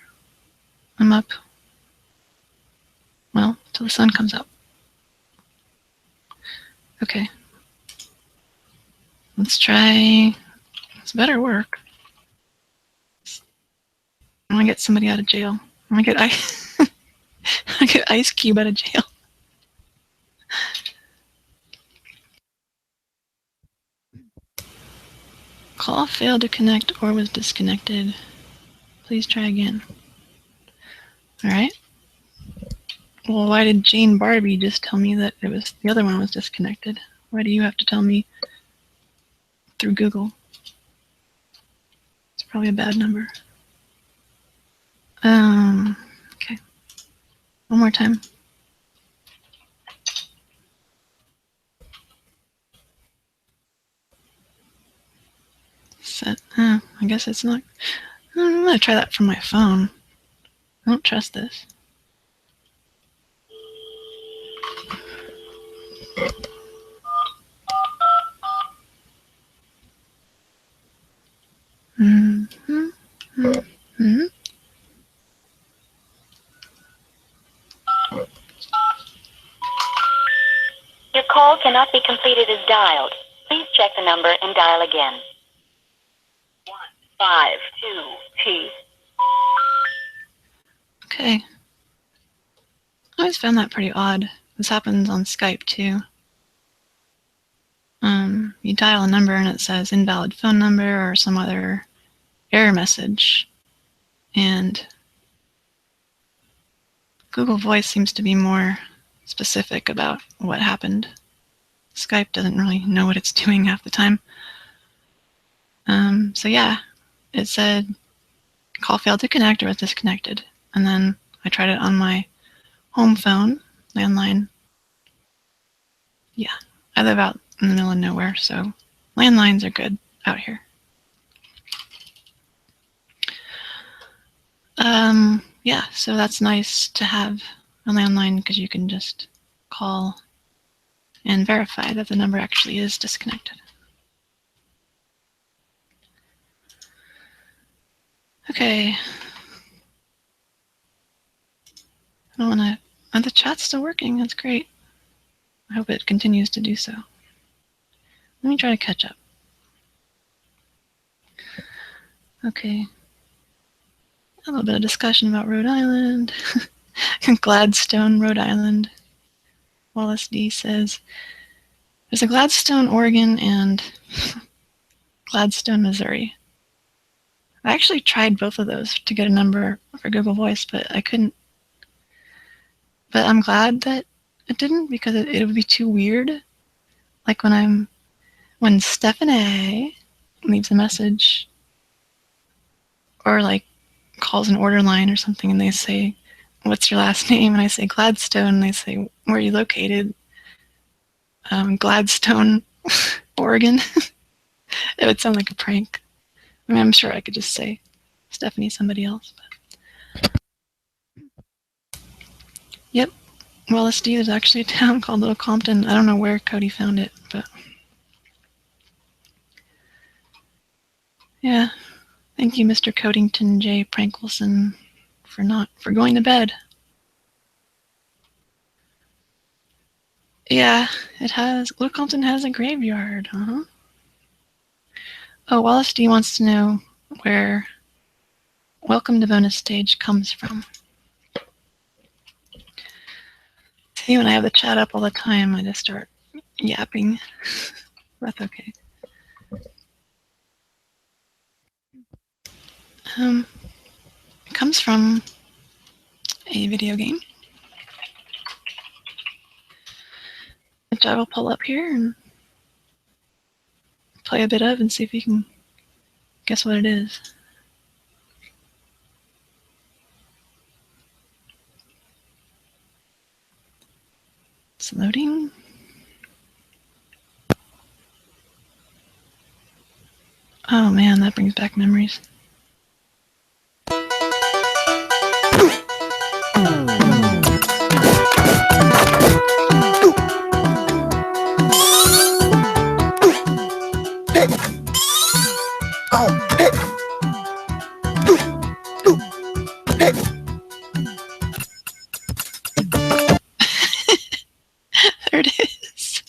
I'm up, well, till the sun comes up. Okay. Let's try, this better work. I want to get somebody out of jail. I want to get I get Ice Cube out of jail. Call failed to connect or was disconnected. Please try again. All right. Well, why did Jane Barbie just tell me that it was the other one was disconnected? Why do you have to tell me through Google? It's probably a bad number. Okay. One more time. Set. I guess it's not. I'm gonna try that from my phone. I don't trust this. Your call cannot be completed as dialed. Please check the number and dial again. 152T. Okay. I always found that pretty odd. This happens on Skype too. You dial a number and it says invalid phone number or some other error message. And Google Voice seems to be more specific about what happened. Skype doesn't really know what it's doing half the time. So yeah, it said call failed to connect or was disconnected. And then I tried it on my home phone, landline. Yeah, I live out in the middle of nowhere, so landlines are good out here. Yeah, so that's nice to have a landline because you can just call and verify that the number actually is disconnected. Okay. I don't want to. The chat's still working. That's great. I hope it continues to do so. Let me try to catch up. Okay. A little bit of discussion about Rhode Island. Gladstone, Rhode Island. Wallace D says, there's a Gladstone, Oregon, and Gladstone, Missouri. I actually tried both of those to get a number for Google Voice, but I couldn't. But I'm glad that it didn't because it would be too weird. Like when Stephanie leaves a message or like calls an order line or something and they say, what's your last name? And I say Gladstone and they say, where are you located? Gladstone, Oregon. It would sound like a prank. I mean, I'm sure I could just say Stephanie somebody else. But. Yep. Wallace D is actually a town called Little Compton. I don't know where Cody found it, but yeah. Thank you, Mr. Codington J. Prank Wilson, for going to bed. Yeah, it has. Little Compton has a graveyard. Oh, Wallace D wants to know where Welcome to Bonus Stage comes from. See, when I have the chat up all the time, I just start yapping. That's okay. It comes from a video game, which I will pull up here and play a bit of and see if you can guess what it is. It's loading. Oh man, that brings back memories. There it is.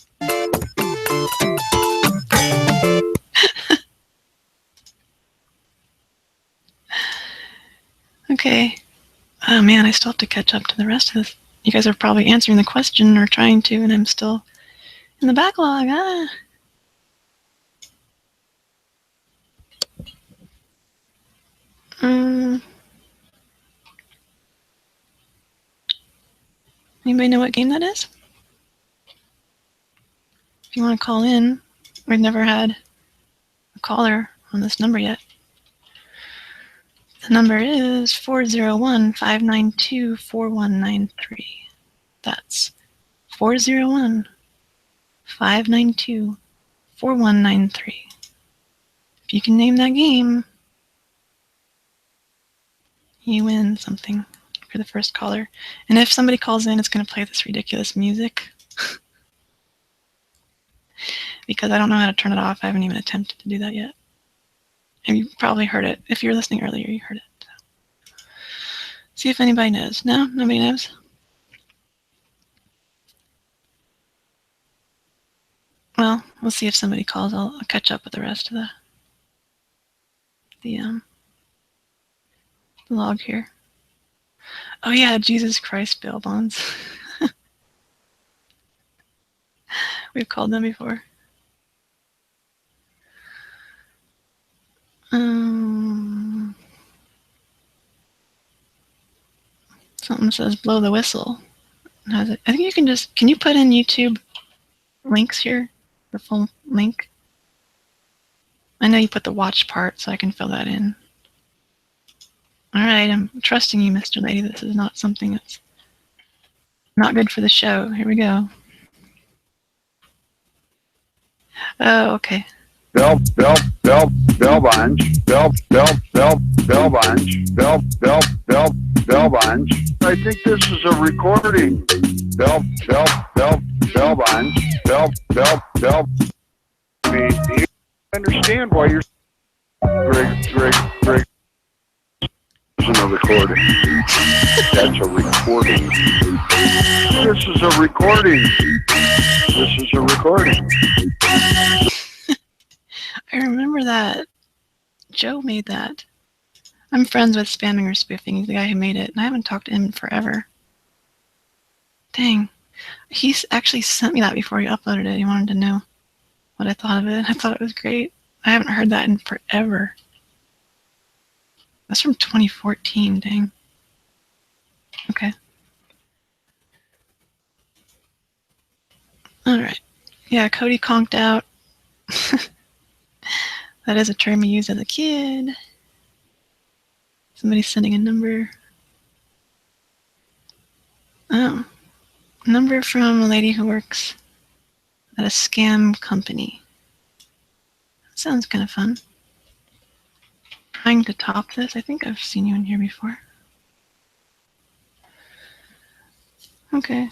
Okay. Oh man, I still have to catch up to the rest of this. You guys are probably answering the question or trying to, and I'm still in the backlog. Anybody know what game that is? If you want to call in, we've never had a caller on this number yet. The number is 401-592-4193. That's 401-592-4193. If you can name that game, you win something for the first caller. And if somebody calls in, it's going to play this ridiculous music. Because I don't know how to turn it off. I haven't even attempted to do that yet. And you probably heard it. If you were listening earlier, you heard it. So. See if anybody knows. No? Nobody knows? Well, we'll see if somebody calls. I'll catch up with the rest of the log here. Oh yeah, Jesus Christ bail bonds. We've called them before. Something says blow the whistle. I think you can just, can you put in YouTube links here? The full link? I know you put the watch part, so I can fill that in. All right, I'm trusting you, Mr. Lady. This is not something that's not good for the show. Here we go. Oh, okay. Bell bunch, bell bunch, bell bunch. I think this is a recording. Bell bunch, bell. I mean, you understand why you're Greg. Isn't a recording. That's a recording. This is a recording. I remember that. Joe made that. I'm friends with Spamming or Spoofing. He's the guy who made it, and I haven't talked to him in forever. Dang. He's actually sent me that before he uploaded it. He wanted to know what I thought of it. I thought it was great. I haven't heard that in forever. That's from 2014, dang. Okay. Alright. Yeah, Cody conked out. That is a term you used as a kid. Somebody's sending a number. Oh. Number from a lady who works at a scam company. That sounds kind of fun. Trying to top this. I think I've seen you in here before. Okay.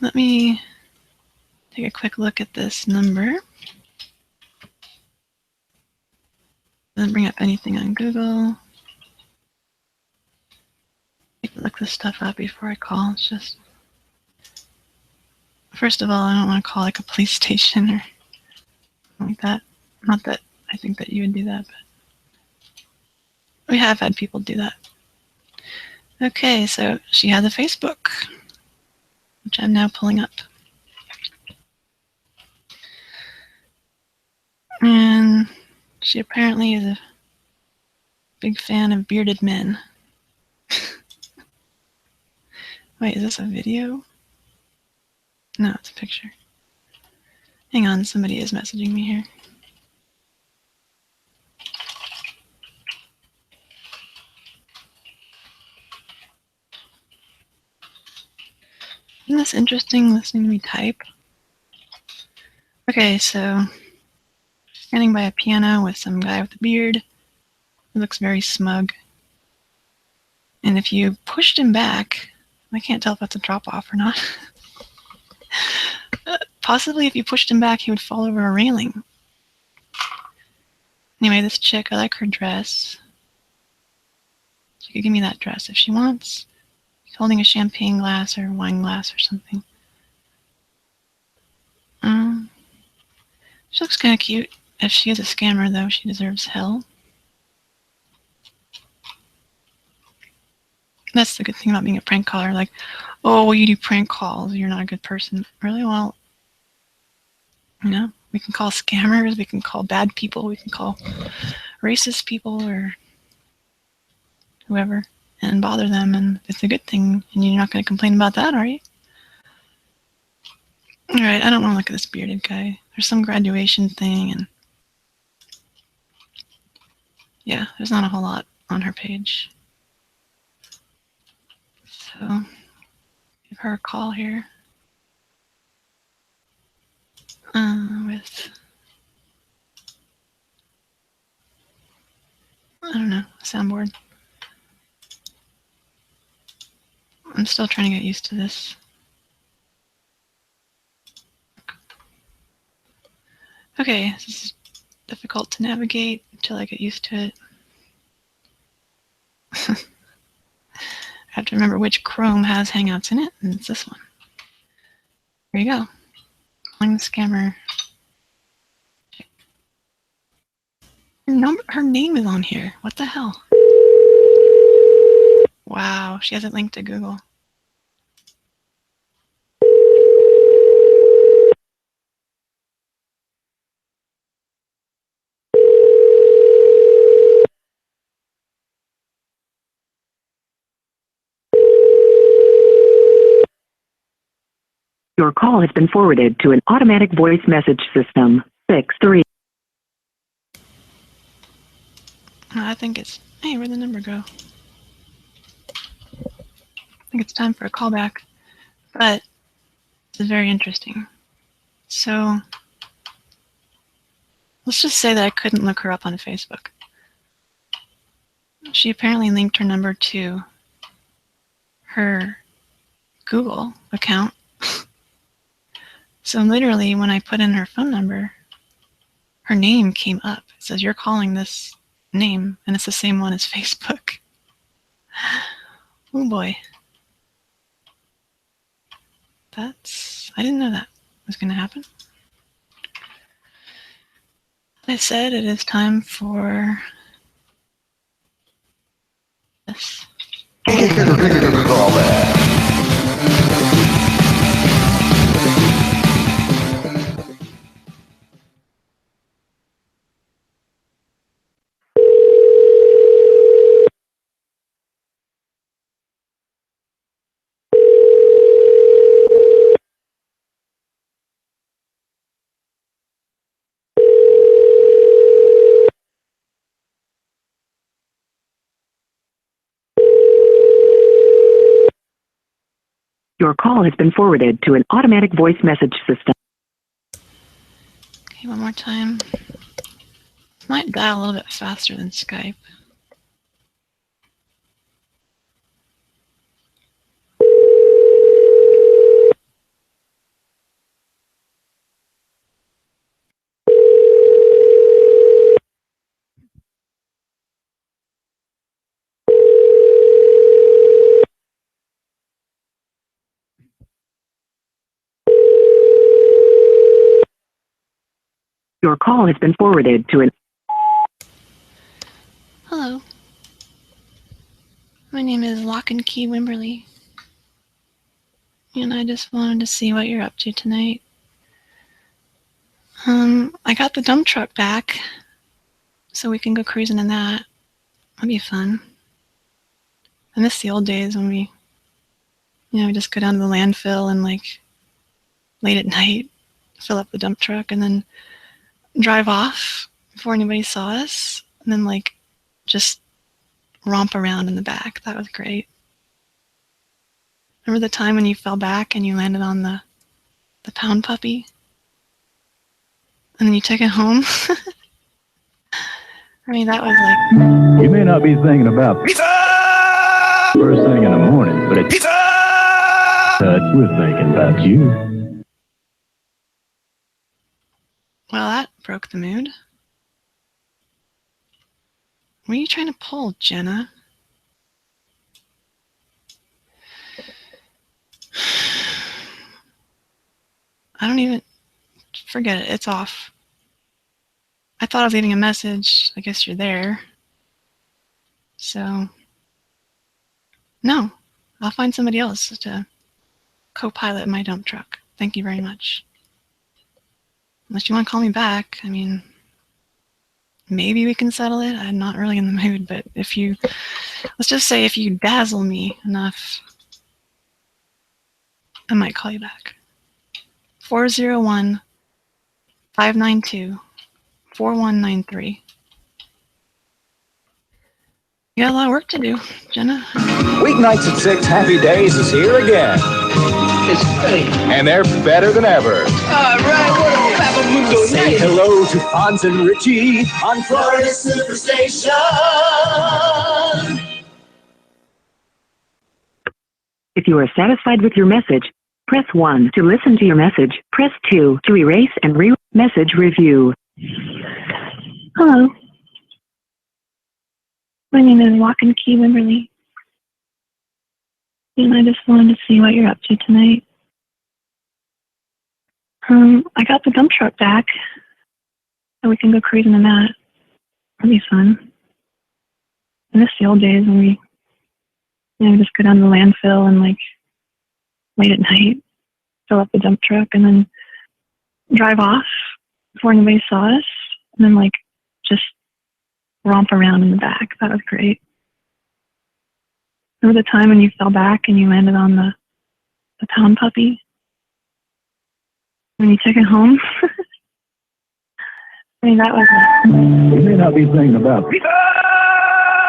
Let me take a quick look at this number. Doesn't bring up anything on Google. I can look this stuff up before I call. It's just, first of all, I don't want to call like a police station or something like that. Not that I think that you would do that, but we have had people do that. Okay, so she has a Facebook, which I'm now pulling up. And she apparently is a big fan of bearded men. Wait, is this a video? No, it's a picture. Hang on, somebody is messaging me here. Isn't this interesting, listening to me type? Okay, so standing by a piano with some guy with a beard. He looks very smug. And if you pushed him back, I can't tell if that's a drop-off or not. Possibly if you pushed him back, he would fall over a railing. Anyway, this chick, I like her dress. She could give me that dress if she wants. She's holding a champagne glass or wine glass or something. She looks kind of cute. If she is a scammer, though, she deserves hell. That's the good thing about being a prank caller. Like, oh, well, you do prank calls. You're not a good person. Really? Well, you know, we can call scammers. We can call bad people. We can call racist people or whoever and bother them. And it's a good thing. And you're not going to complain about that, are you? All right, I don't want to look at this bearded guy. There's some graduation thing, and yeah, there's not a whole lot on her page. So, give her a call here. With, I don't know, a soundboard. I'm still trying to get used to this. Okay, this is difficult to navigate until I get used to it. I have to remember which Chrome has Hangouts in it, and it's this one. There you go. Calling the scammer. Her name is on here. What the hell? Wow, she has it linked to Google. Your call has been forwarded to an automatic voice message system. 63 I think it's... Hey, where'd the number go? I think it's time for a callback. But this is very interesting. So let's just say that I couldn't look her up on Facebook. She apparently linked her number to her Google account. So literally, when I put in her phone number, her name came up. It says, you're calling this name, and it's the same one as Facebook. Oh boy. I didn't know that was going to happen. I said it is time for this. Your call has been forwarded to an automatic voice message system. Okay, one more time. Might dial a little bit faster than Skype. Your call has been forwarded to an... Hello. My name is Lock and Key Wimberly. And I just wanted to see what you're up to tonight. I got the dump truck back, so we can go cruising in that. That'll be fun. I miss the old days when we, just go down to the landfill and like late at night, fill up the dump truck and then drive off before anybody saw us, and then like just romp around in the back. That was great. Remember the time when you fell back and you landed on the pound puppy? And then you took it home? I mean, that was like... You may not be thinking about pizza first thing in the morning, but it's pizza! We're thinking about you. Well, that broke the mood. What are you trying to pull, Jenna? I don't even... Forget it. It's off. I thought I was leaving a message. I guess you're there. So... No. I'll find somebody else to co-pilot my dump truck. Thank you very much. Unless you want to call me back, I mean... Maybe we can settle it. I'm not really in the mood, but if you... Let's just say if you dazzle me enough, I might call you back. 401-592-4193. You got a lot of work to do, Jenna. Weeknights at 6, Happy Days is here again. It's funny. And they're better than ever. All right, Say hello to Fonz and Richie on Florida Superstation. If you are satisfied with your message, press 1 to listen to your message. Press 2 to erase and message review. Hello. My name is Lock and Key Wimberly. And I just wanted to see what you're up to tonight. I got the dump truck back, so we can go cruising in that. That'll be fun. I miss the old days when we, just go down to the landfill and like late at night, fill up the dump truck and then drive off before anybody saw us, and then like just romp around in the back. That was great. Remember the time when you fell back and you landed on the pound puppy? When you took it home? I mean, that was... You may not be thinking about pizza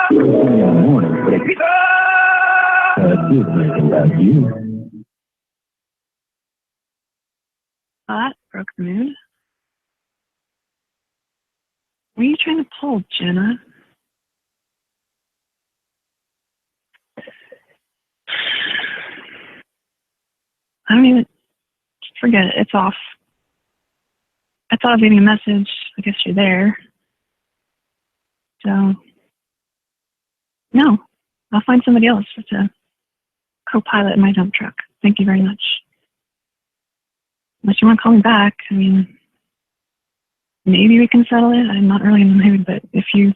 First thing in the morning, but it's we're thinking about you. That broke the mood. What are you trying to pull, Jenna? I don't even, forget it. It's off. I thought I was leaving a message. I guess you're there. So, no, I'll find somebody else to co-pilot in my dump truck. Thank you very much. Unless you want to call me back, I mean, maybe we can settle it. I'm not really in the mood, but if you,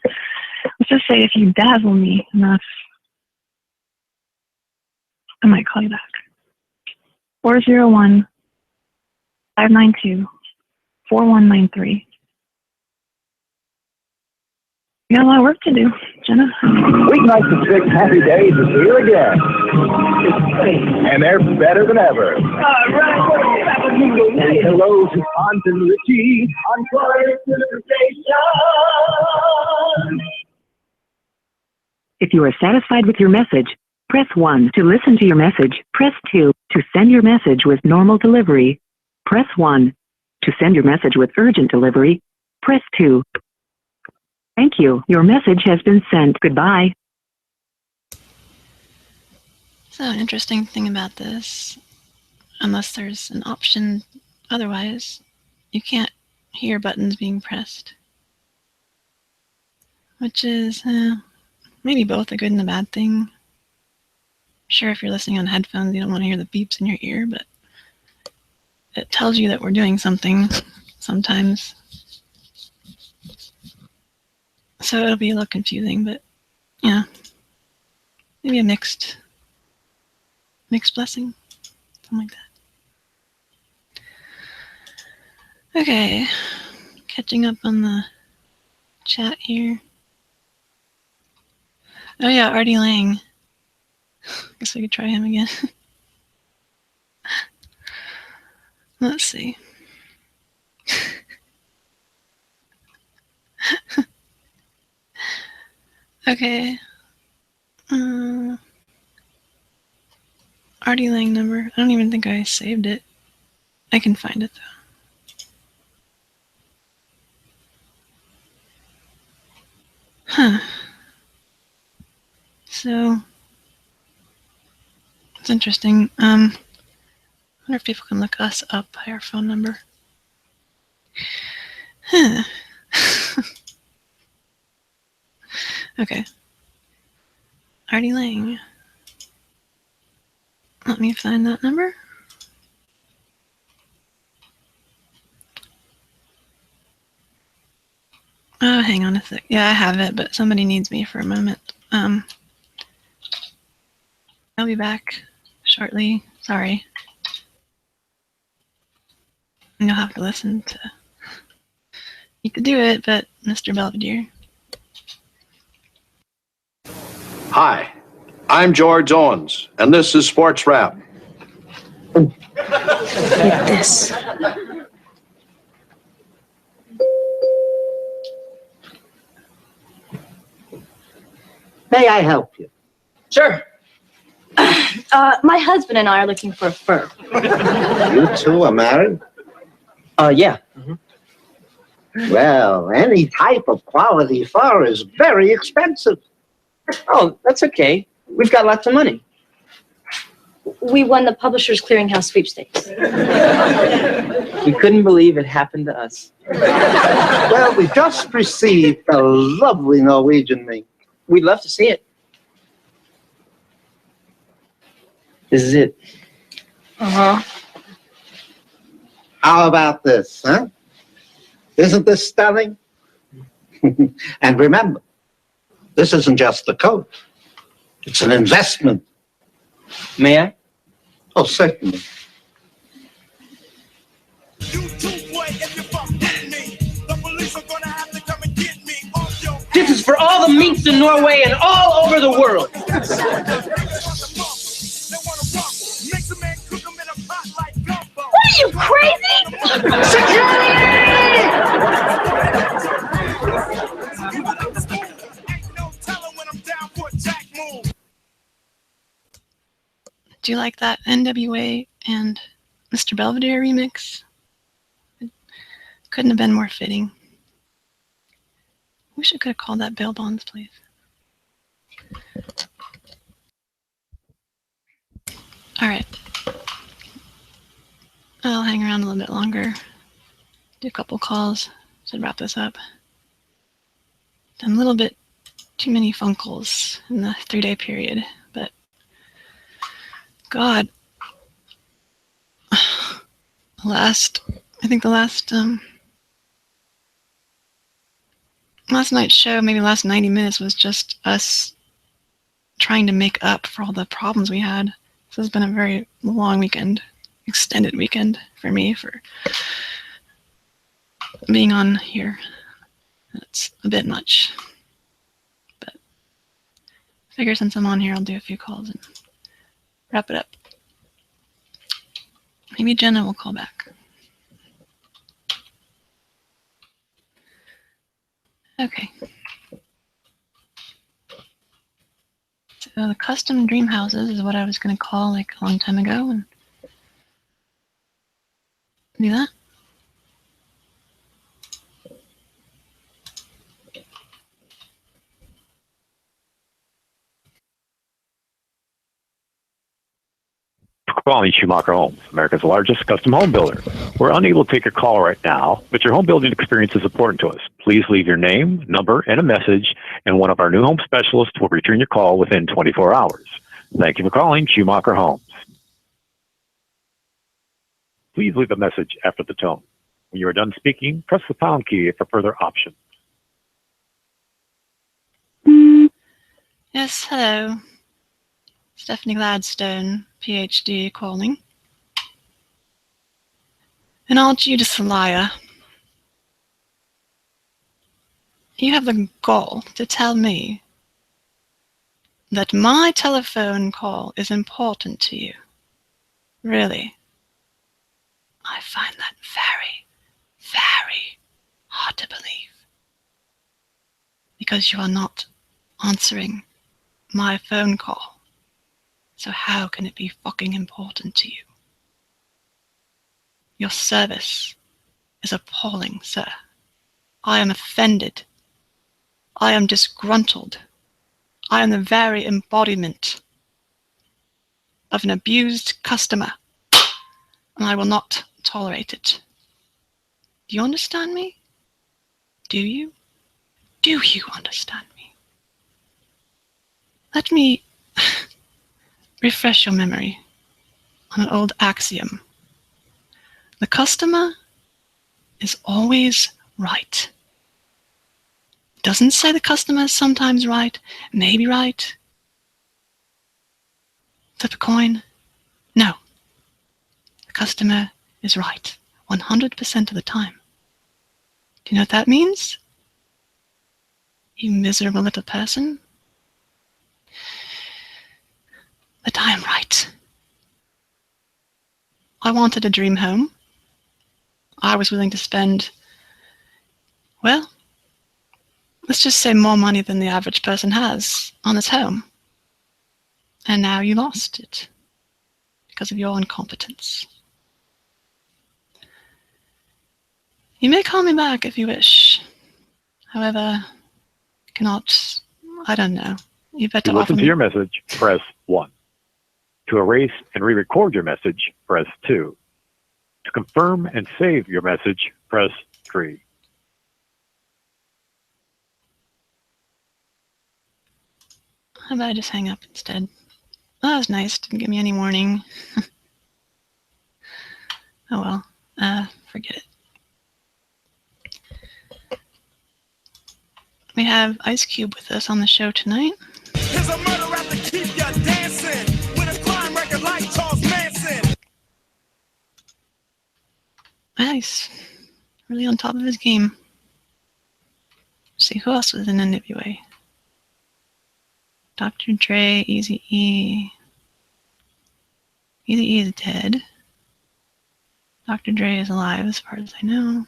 let's just say if you dazzle me enough, I might call you back. 401-592-4193. We got a lot of work to do, Jenna. Weeknights at 6 Happy Days is here again. And they're better than ever. Say hello to Aunt and Richie on Florida Station. If you are satisfied with your message, press 1 to listen to your message. Press 2 to send your message with normal delivery. Press 1 to send your message with urgent delivery. Press 2. Thank you. Your message has been sent. Goodbye. So, an interesting thing about this, unless there's an option otherwise, you can't hear buttons being pressed. Which is maybe both a good and a bad thing. Sure, if you're listening on headphones, you don't want to hear the beeps in your ear, but it tells you that we're doing something sometimes. So it'll be a little confusing, but yeah, maybe a mixed blessing, something like that. Okay, catching up on the chat here. Oh yeah, Artie Lang. Guess we could try him again. Let's see. Okay. Artie Lang number. I don't even think I saved it. I can find it though. Huh. So it's interesting. I wonder if people can look us up by our phone number. Huh. Okay. Artie Lang. Let me find that number. Oh, hang on a sec. Yeah, I have it, but somebody needs me for a moment. I'll be back shortly. Sorry. And you'll have to listen to. You could do it, but Mr. Belvedere. Hi, I'm George Owens, and this is Sports Wrap. With this. May I help you? Sure. My husband and I are looking for a fur. You two are married? Yeah. Well, any type of quality fur is very expensive. Oh, that's okay. We've got lots of money. We won the Publishers Clearinghouse sweepstakes. We couldn't believe it happened to us. Well, we just received a lovely Norwegian mink. We'd love to see it. This is it. Uh-huh. How about this, huh? Isn't this stunning? And remember, this isn't just a coat. It's an investment. May I? Oh, certainly. This is for all the minks in Norway and all over the world. What are you, crazy? Security! Do you like that NWA and Mr. Belvedere remix? It couldn't have been more fitting. Wish I could have called that bail bonds, please. All right. I'll hang around a little bit longer. Do a couple calls to wrap this up. Done a little bit too many phone calls in the 3-day period, but God, I think the last night's show, maybe the last 90 minutes was just us trying to make up for all the problems we had. So it's been a very long weekend, extended weekend for me for being on here. It's a bit much, but I figure since I'm on here, I'll do a few calls and wrap it up. Maybe Jenna will call back. Okay. So the custom dream houses is what I was going to call like a long time ago, and do that. Calling Schumacher Homes, America's largest custom home builder. We're unable to take your call right now, but your home building experience is important to us. Please leave your name, number, and a message, and one of our new home specialists will return your call within 24 hours. Thank you for calling Schumacher Homes. Please leave a message after the tone. When you are done speaking, press the pound key for further options. Yes, hello. Stephanie Gladstone, PhD, calling. And all Judas a liar. You have the gall to tell me that my telephone call is important to you. Really? I find that very, very hard to believe. Because you are not answering my phone call. So how can it be fucking important to you? Your service is appalling, sir. I am offended. I am disgruntled. I am the very embodiment of an abused customer, and I will not tolerate it. Do you understand me? Do you? Do you understand me? Let me refresh your memory on an old axiom. The customer is always right. Doesn't say the customer is sometimes right, maybe right. Flip a coin. No. The customer is right 100% of the time. Do you know what that means? You miserable little person? That I am right. I wanted a dream home. I was willing to spend, well, let's just say more money than the average person has on his home. And now you lost it because of your incompetence. You may call me back if you wish. However, you cannot, I don't know. You better To listen offer to me. your message, press 1. To erase and re-record your message, press 2. To confirm and save your message, press 3. How about I just hang up instead? Oh, that was nice. Didn't give me any warning. Oh well. Forget it. We have Ice Cube with us on the show tonight. Here's a murder rap to keep ya dancing with a crime record like Charles Manson. Nice. Really on top of his game. Let's see, who else was in NWA? Dr. Dre, Eazy-E. Eazy-E is dead. Dr. Dre is alive as far as I know.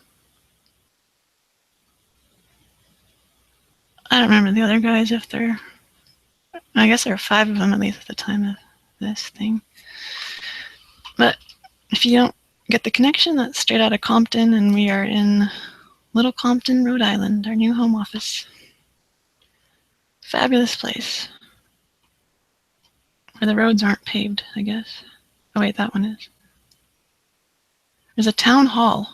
I don't remember the other guys if they're... I guess there were 5 of them at least at the time of this thing. But if you don't get the connection, that's straight out of Compton, and we are in Little Compton, Rhode Island, our new home office. Fabulous place. Where the roads aren't paved, I guess. Oh wait, that one is. There's a town hall.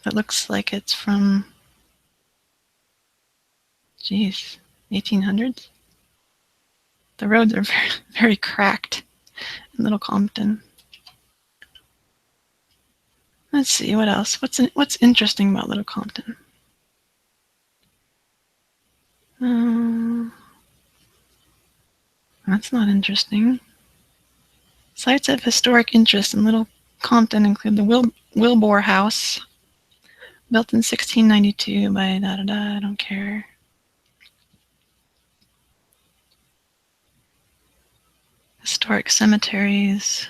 That looks like it's from, geez, 1800s. The roads are very, very cracked in Little Compton. Let's see, what else? What's interesting about Little Compton? That's not interesting. Sites of historic interest in Little Compton include the Wilbur House, built in 1692 by da-da-da, I don't care. Historic cemeteries.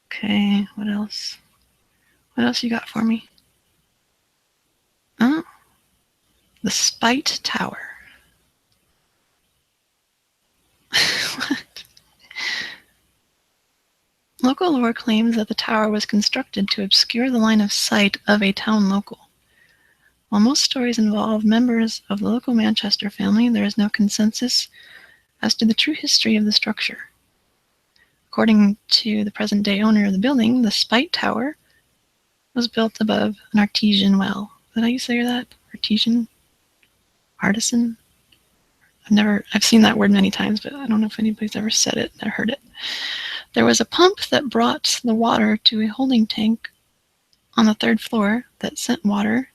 Okay, what else? What else you got for me? Oh, the Spite Tower. What? Local lore claims that the tower was constructed to obscure the line of sight of a town local. While most stories involve members of the local Manchester family, there is no consensus as to the true history of the structure. According to the present-day owner of the building, the Spite Tower was built above an artesian well. Is that how you say that? Artesian? Artisan? I've seen that word many times, but I don't know if anybody's ever said it or heard it. There was a pump that brought the water to a holding tank on the 3rd floor that sent water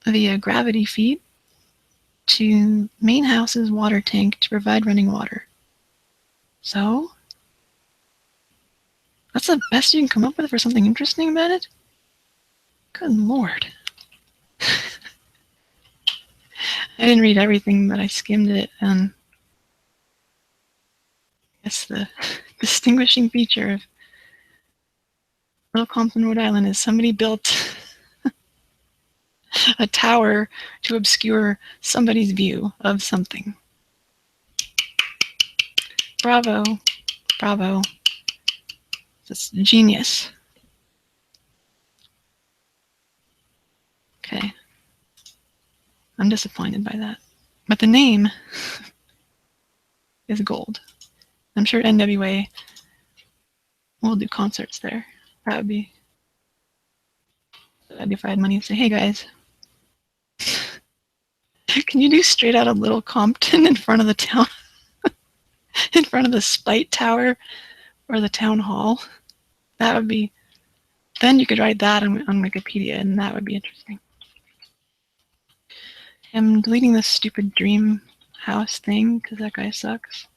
via gravity feed to main house's water tank to provide running water. So, that's the best you can come up with for something interesting about it? Good Lord. I didn't read everything, but I skimmed it, and I guess the distinguishing feature of Little Compton, Rhode Island is somebody built a tower to obscure somebody's view of something. Bravo. Bravo. That's genius. Okay. I'm disappointed by that. But the name is gold. I'm sure NWA will do concerts there. That would be... If I had money to say, hey guys, can you do straight out of Little Compton in front of the town, in front of the Spite Tower or the town hall? That would be, then you could write that on Wikipedia, and that would be interesting. I'm deleting this stupid dream house thing because that guy sucks.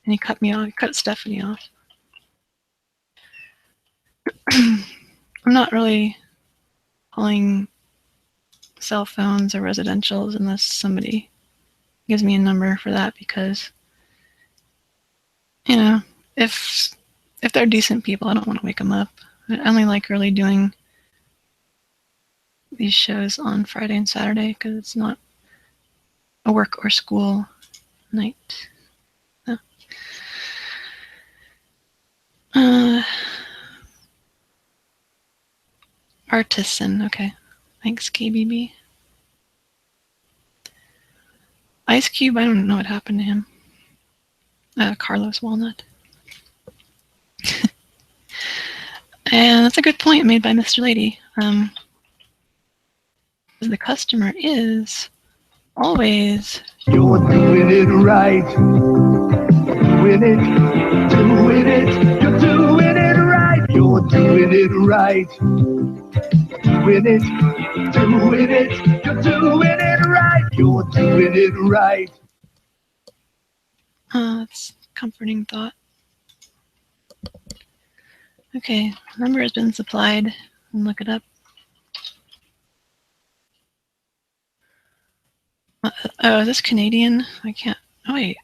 And he cut me off, he cut Stephanie off. I'm not really calling cell phones or residentials unless somebody gives me a number for that, because, you know, if they're decent people, I don't want to wake them up. I only like really doing these shows on Friday and Saturday because it's not a work or school night. No. Artisan, okay. Thanks, KBB. Ice Cube, I don't know what happened to him. Carlos Walnut. And that's a good point made by Mr. Lady. The customer is always... You're doing it right. Doing it, doing it. You're doing it right. You're doing it right. Doing it, doing it. You're doing it right. You're doing it right. That's a comforting thought. Okay, number has been supplied. I'll look it up. Oh, is this Canadian? I can't. Oh, wait.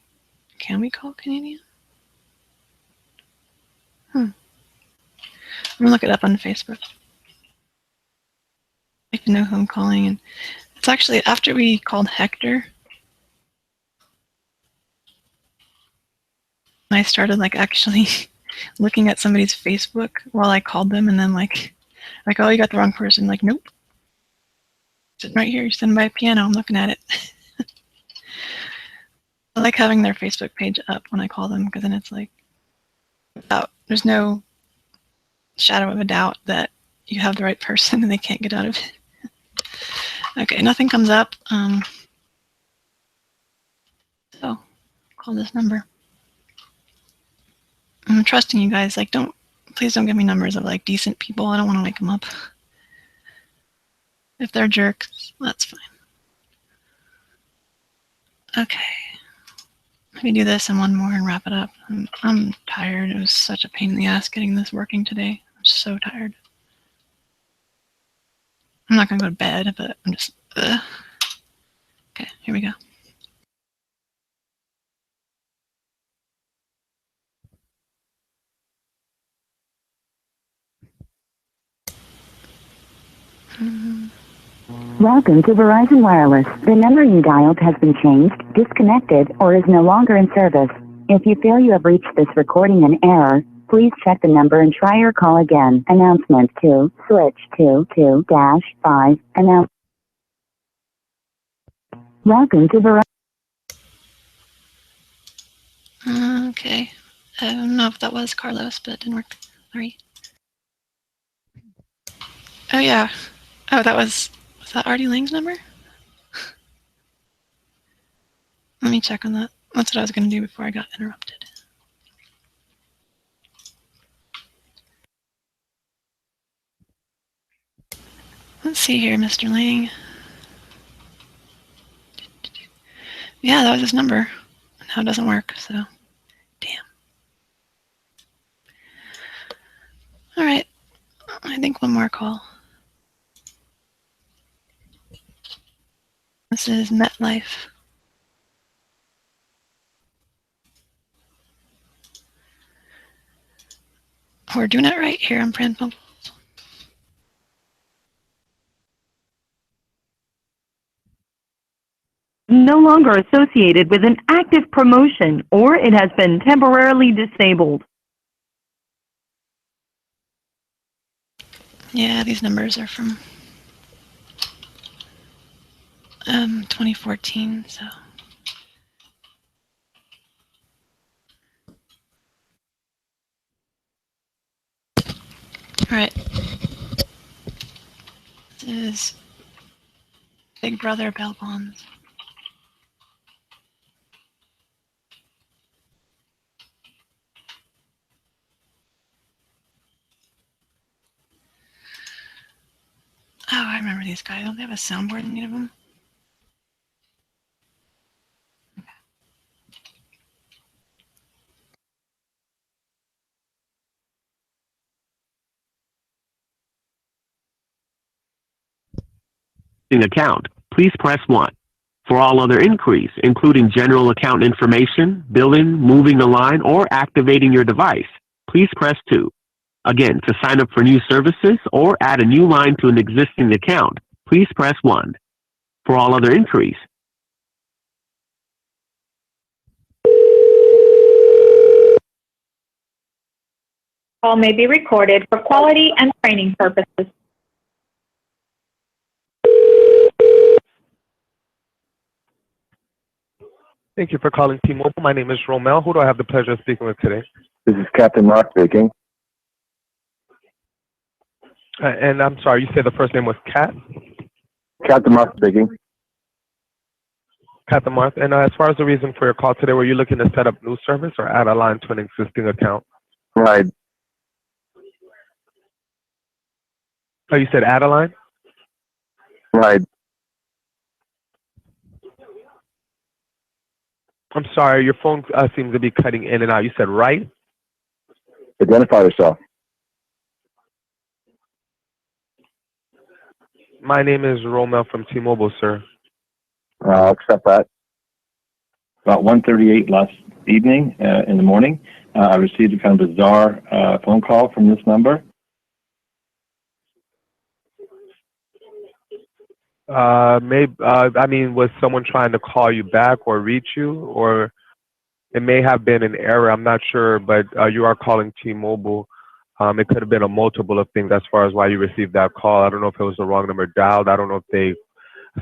Can we call Canadian? I'm going to look it up on Facebook. I can know who I'm calling. And it's actually after we called Hector. I started like actually looking at somebody's Facebook while I called them, and then like, oh, you got the wrong person. Like, nope. Sitting right here, you're sitting by a piano. I'm looking at it. I like having their Facebook page up when I call them, because then it's like, there's no shadow of a doubt that you have the right person and they can't get out of it. Okay, nothing comes up. So call this number. I'm trusting you guys. Like, please don't give me numbers of like decent people. I don't want to wake them up. If they're jerks, that's fine. Okay. Let me do this and one more and wrap it up. I'm tired. It was such a pain in the ass getting this working today. I'm so tired. I'm not going to go to bed, but I'm just, ugh. Okay, here we go. Welcome to Verizon Wireless. The number you dialed has been changed, disconnected, or is no longer in service. If you feel you have reached this recording in error, please check the number and try your call again. Announcement 2, switch to 2-5. Welcome to Verizon. Okay. I don't know if that was Carlos, but it didn't work. Sorry. Oh, yeah. Oh, was that Artie Lang's number? Let me check on that. That's what I was going to do before I got interrupted. Let's see here, Mr. Lang. Yeah, that was his number. Now it doesn't work, so damn. All right. I think one more call. This is MetLife. We're doing it right here on Pran Funkels. No longer associated with an active promotion, or it has been temporarily disabled. Yeah, these numbers are from 2014, so. All right. This is Big Brother Bell Bonds. Oh, I remember these guys. Don't they have a soundboard in any of them? Account, please press 1. For all other inquiries, including general account information, billing, moving a line, or activating your device, please press 2. Again, to sign up for new services or add a new line to an existing account, please press 1. For all other inquiries, Call may be recorded for quality and training purposes. Thank you for calling T-Mobile. My name is Romel. Who do I have the pleasure of speaking with today? This is Captain Mark speaking. And I'm sorry, you said the first name was Cat? Captain Mark speaking. Captain Mark. And as far as the reason for your call today, were you looking to set up new service or add a line to an existing account? Right. Oh, you said add a line? Right. I'm sorry, your phone seems to be cutting in and out. You said right? Identify yourself. My name is Romel from T-Mobile, sir. I'll accept that. About 1:38 last evening, in the morning, I received a kind of bizarre phone call from this number. I mean, was someone trying to call you back or reach you, or? it may have been an error. I'm not sure, but you are calling T-Mobile. It could have been a multiple of things as far as why you received that call. I don't know if it was the wrong number dialed. I don't know if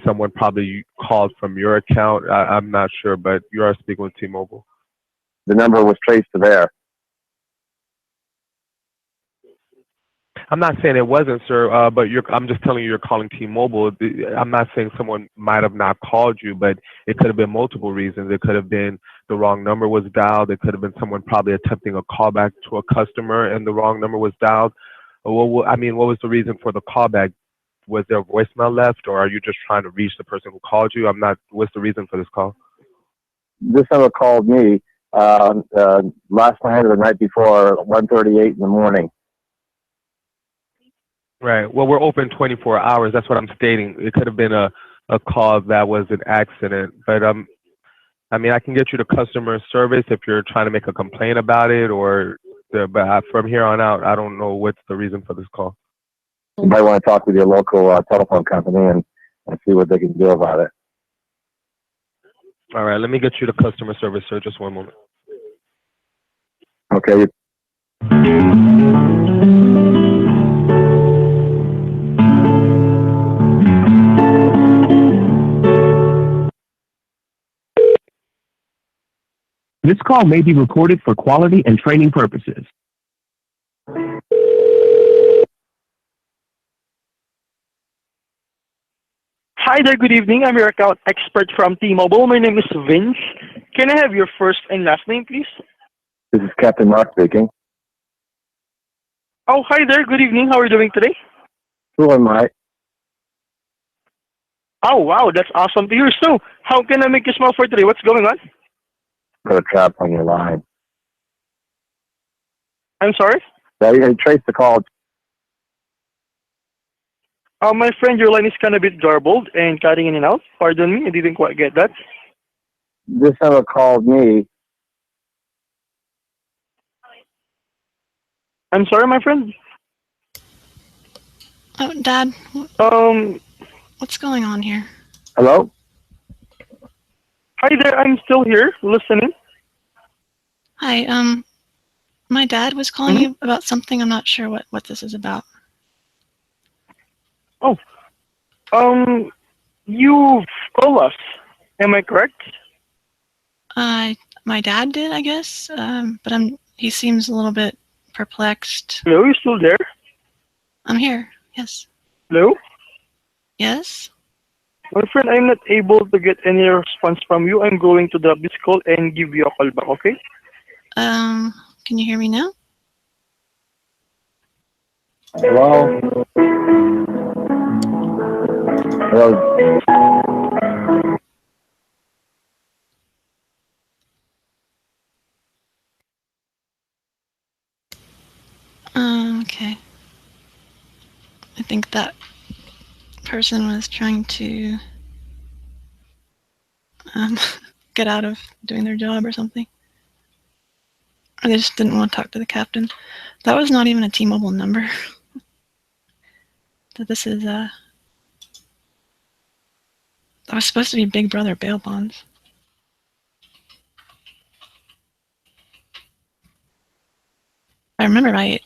someone probably called from your account. I'm not sure, but you are speaking with T-Mobile. The number was traced to there. I'm not saying it wasn't, sir, but I'm just telling you you're calling T-Mobile. I'm not saying someone might have not called you, but it could have been multiple reasons. It could have been the wrong number was dialed. It could have been someone probably attempting a callback to a customer and the wrong number was dialed. What was the reason for the callback? Was there a voicemail left, or are you just trying to reach the person who called you? What's the reason for this call? This number called me last night or the night before, 1:38 in the morning. Right. Well, we're open 24 hours. That's what I'm stating. It could have been a call that was an accident. But, I mean, I can get you to customer service if you're trying to make a complaint about it, but from here on out, I don't know what's the reason for this call. You might want to talk with your local telephone company and see what they can do about it. All right. Let me get you to customer service, sir. Just one moment. Okay. This call may be recorded for quality and training purposes. Hi there, good evening. I'm your account expert from T-Mobile. My name is Vince. Can I have your first and last name, please? This is Captain Mark speaking. Oh, hi there. Good evening. How are you doing today? Who am I? Oh, wow. That's awesome to hear. So, how can I make you smile for today? What's going on? Put a trap on your line. I'm sorry? I traced the call. My friend, your line is kind of a bit garbled and cutting in and out. Pardon me. I didn't quite get that. This number called me. I'm sorry, my friend? Oh, Dad. What's going on here? Hello? Hi there, I'm still here, listening. Hi, my dad was calling you about something. I'm not sure what this is about. Oh, you called us, am I correct? My dad did, I guess, but he seems a little bit perplexed. Hello, you still there? I'm here, yes. Hello? Yes? My friend, I'm not able to get any response from you. I'm going to drop this call and give you a call back, okay? Can you hear me now? Hello? Hello? Okay. I think that person was trying to get out of doing their job or something. Or they just didn't want to talk to the captain. That was not even a T-Mobile number. So this is, that was supposed to be Big Brother bail bonds. I remember right,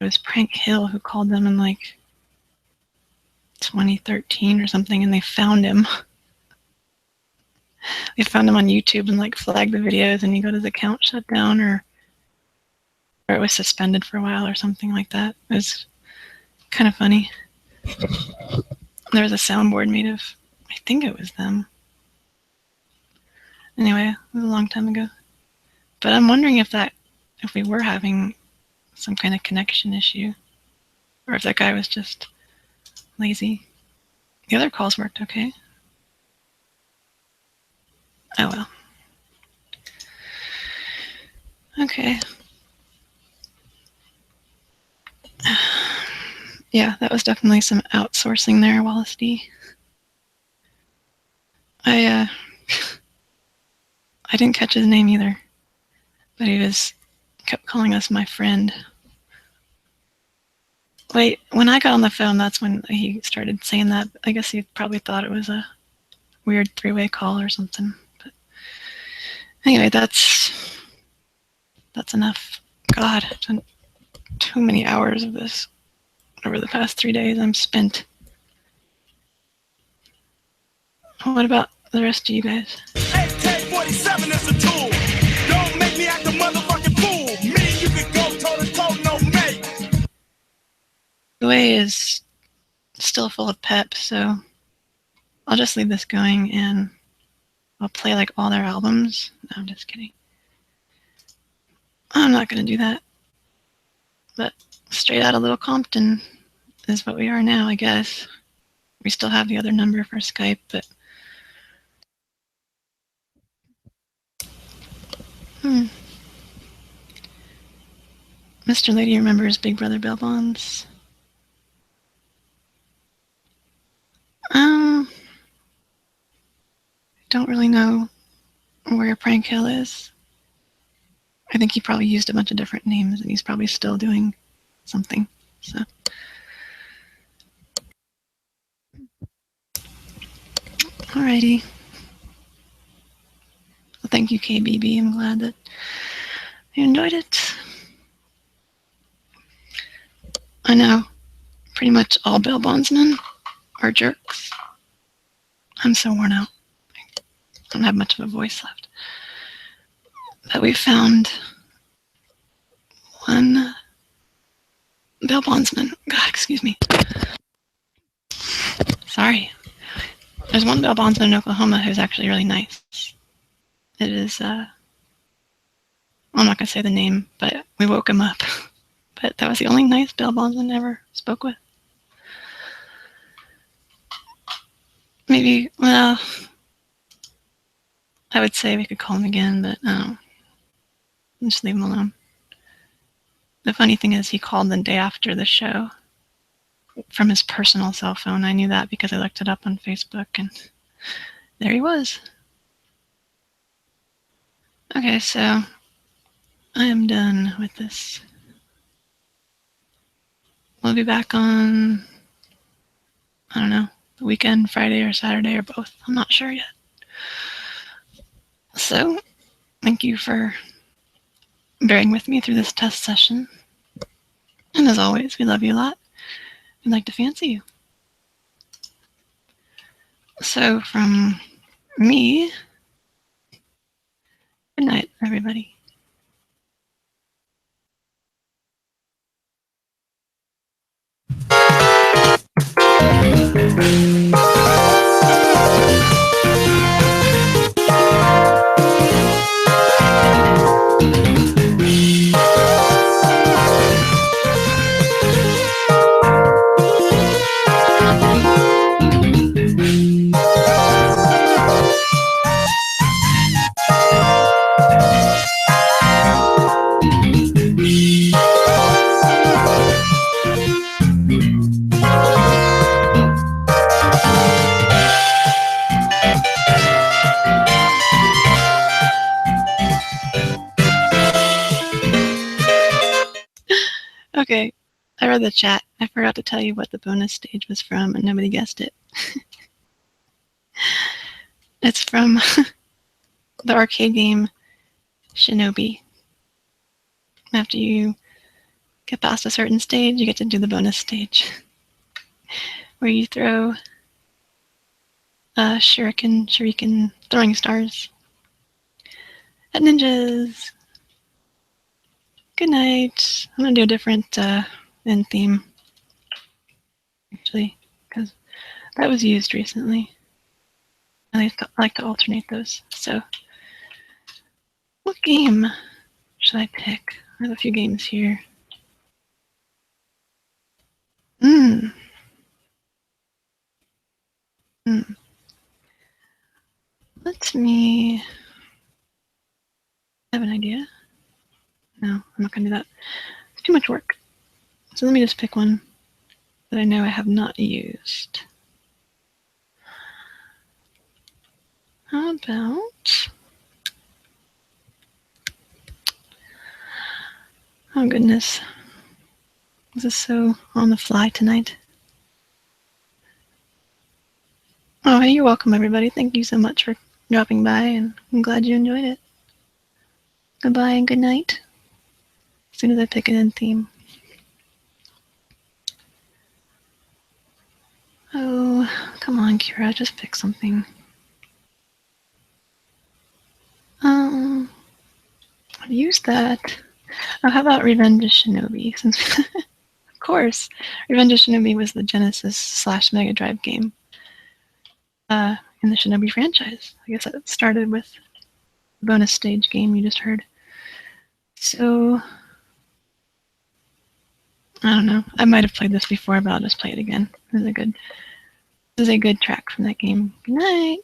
it was Prank Hill who called them in like 2013 or something, and they found him. They found him on YouTube and like flagged the videos, and he got his account shut down, or it was suspended for a while or something like that. It was kind of funny. There was a soundboard made of, I think it was them. Anyway, it was a long time ago. But I'm wondering if we were having some kind of connection issue, or if that guy was just lazy. The other calls worked okay. Oh well. Okay. Yeah, that was definitely some outsourcing there, Wallace D. I didn't catch his name either, but he kept calling us my friend. Wait, when I got on the phone, that's when he started saying that. I guess he probably thought it was a weird three-way call or something. But Anyway, that's enough. God, I've done too many hours of this over the past 3 days. I'm spent. What about the rest of you guys? AK-47 is a tool. Don't make me act a motherfucking fool. Me, you could go toe-to-toe, no mate. The way is still full of pep, so I'll just leave this going and I'll play like all their albums. No, I'm just kidding. I'm not going to do that. But straight out of Little Compton is what we are now, I guess. We still have the other number for Skype, but Mr. Lady remembers Big Brother Bail Bonds. Don't really know where Prank Hill is. I think he probably used a bunch of different names and he's probably still doing something. So alrighty. Well, thank you, KBB. I'm glad that you enjoyed it. I know pretty much all bail bondsmen are jerks. I'm so worn out. I don't have much of a voice left. But we found one bail bondsman. God, excuse me. Sorry. There's one bail bondsman in Oklahoma who's actually really nice. It is, I'm not going to say the name, but we woke him up. But that was the only nice bail bondsman I ever spoke with. Maybe, well, I would say we could call him again, but just leave him alone. The funny thing is he called the day after the show from his personal cell phone. I knew that because I looked it up on Facebook, and there he was. Okay, so I am done with this. We'll be back on, I don't know, the weekend, Friday or Saturday or both. I'm not sure yet. So, thank you for bearing with me through this test session. And as always, we love you a lot. We'd like to fancy you. So, from me, good night, everybody. Okay, I read the chat. I forgot to tell you what the bonus stage was from, and nobody guessed it. It's from the arcade game Shinobi. After you get past a certain stage, you get to do the bonus stage, where you throw shuriken, throwing stars at ninjas. Good night. I'm gonna do a different end theme, actually, because that was used recently. I like to alternate those. So, what game should I pick? I have a few games here. Let me have an idea. No, I'm not going to do that. It's too much work. So let me just pick one that I know I have not used. How about... Oh goodness. This is so on the fly tonight. Oh, hey, you're welcome everybody. Thank you so much for dropping by, and I'm glad you enjoyed it. Goodbye and good night. As soon as I pick an end theme. Oh, come on, Kira, just pick something. I've used that. Oh, how about Revenge of Shinobi? Since, of course, Revenge of Shinobi was the Genesis / Mega Drive game in the Shinobi franchise. I guess that started with the bonus stage game you just heard. So, I don't know. I might have played this before, but I'll just play it again. This is a good track from that game. Good night.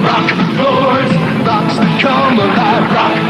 Rock floors, rocks that come alive. Rock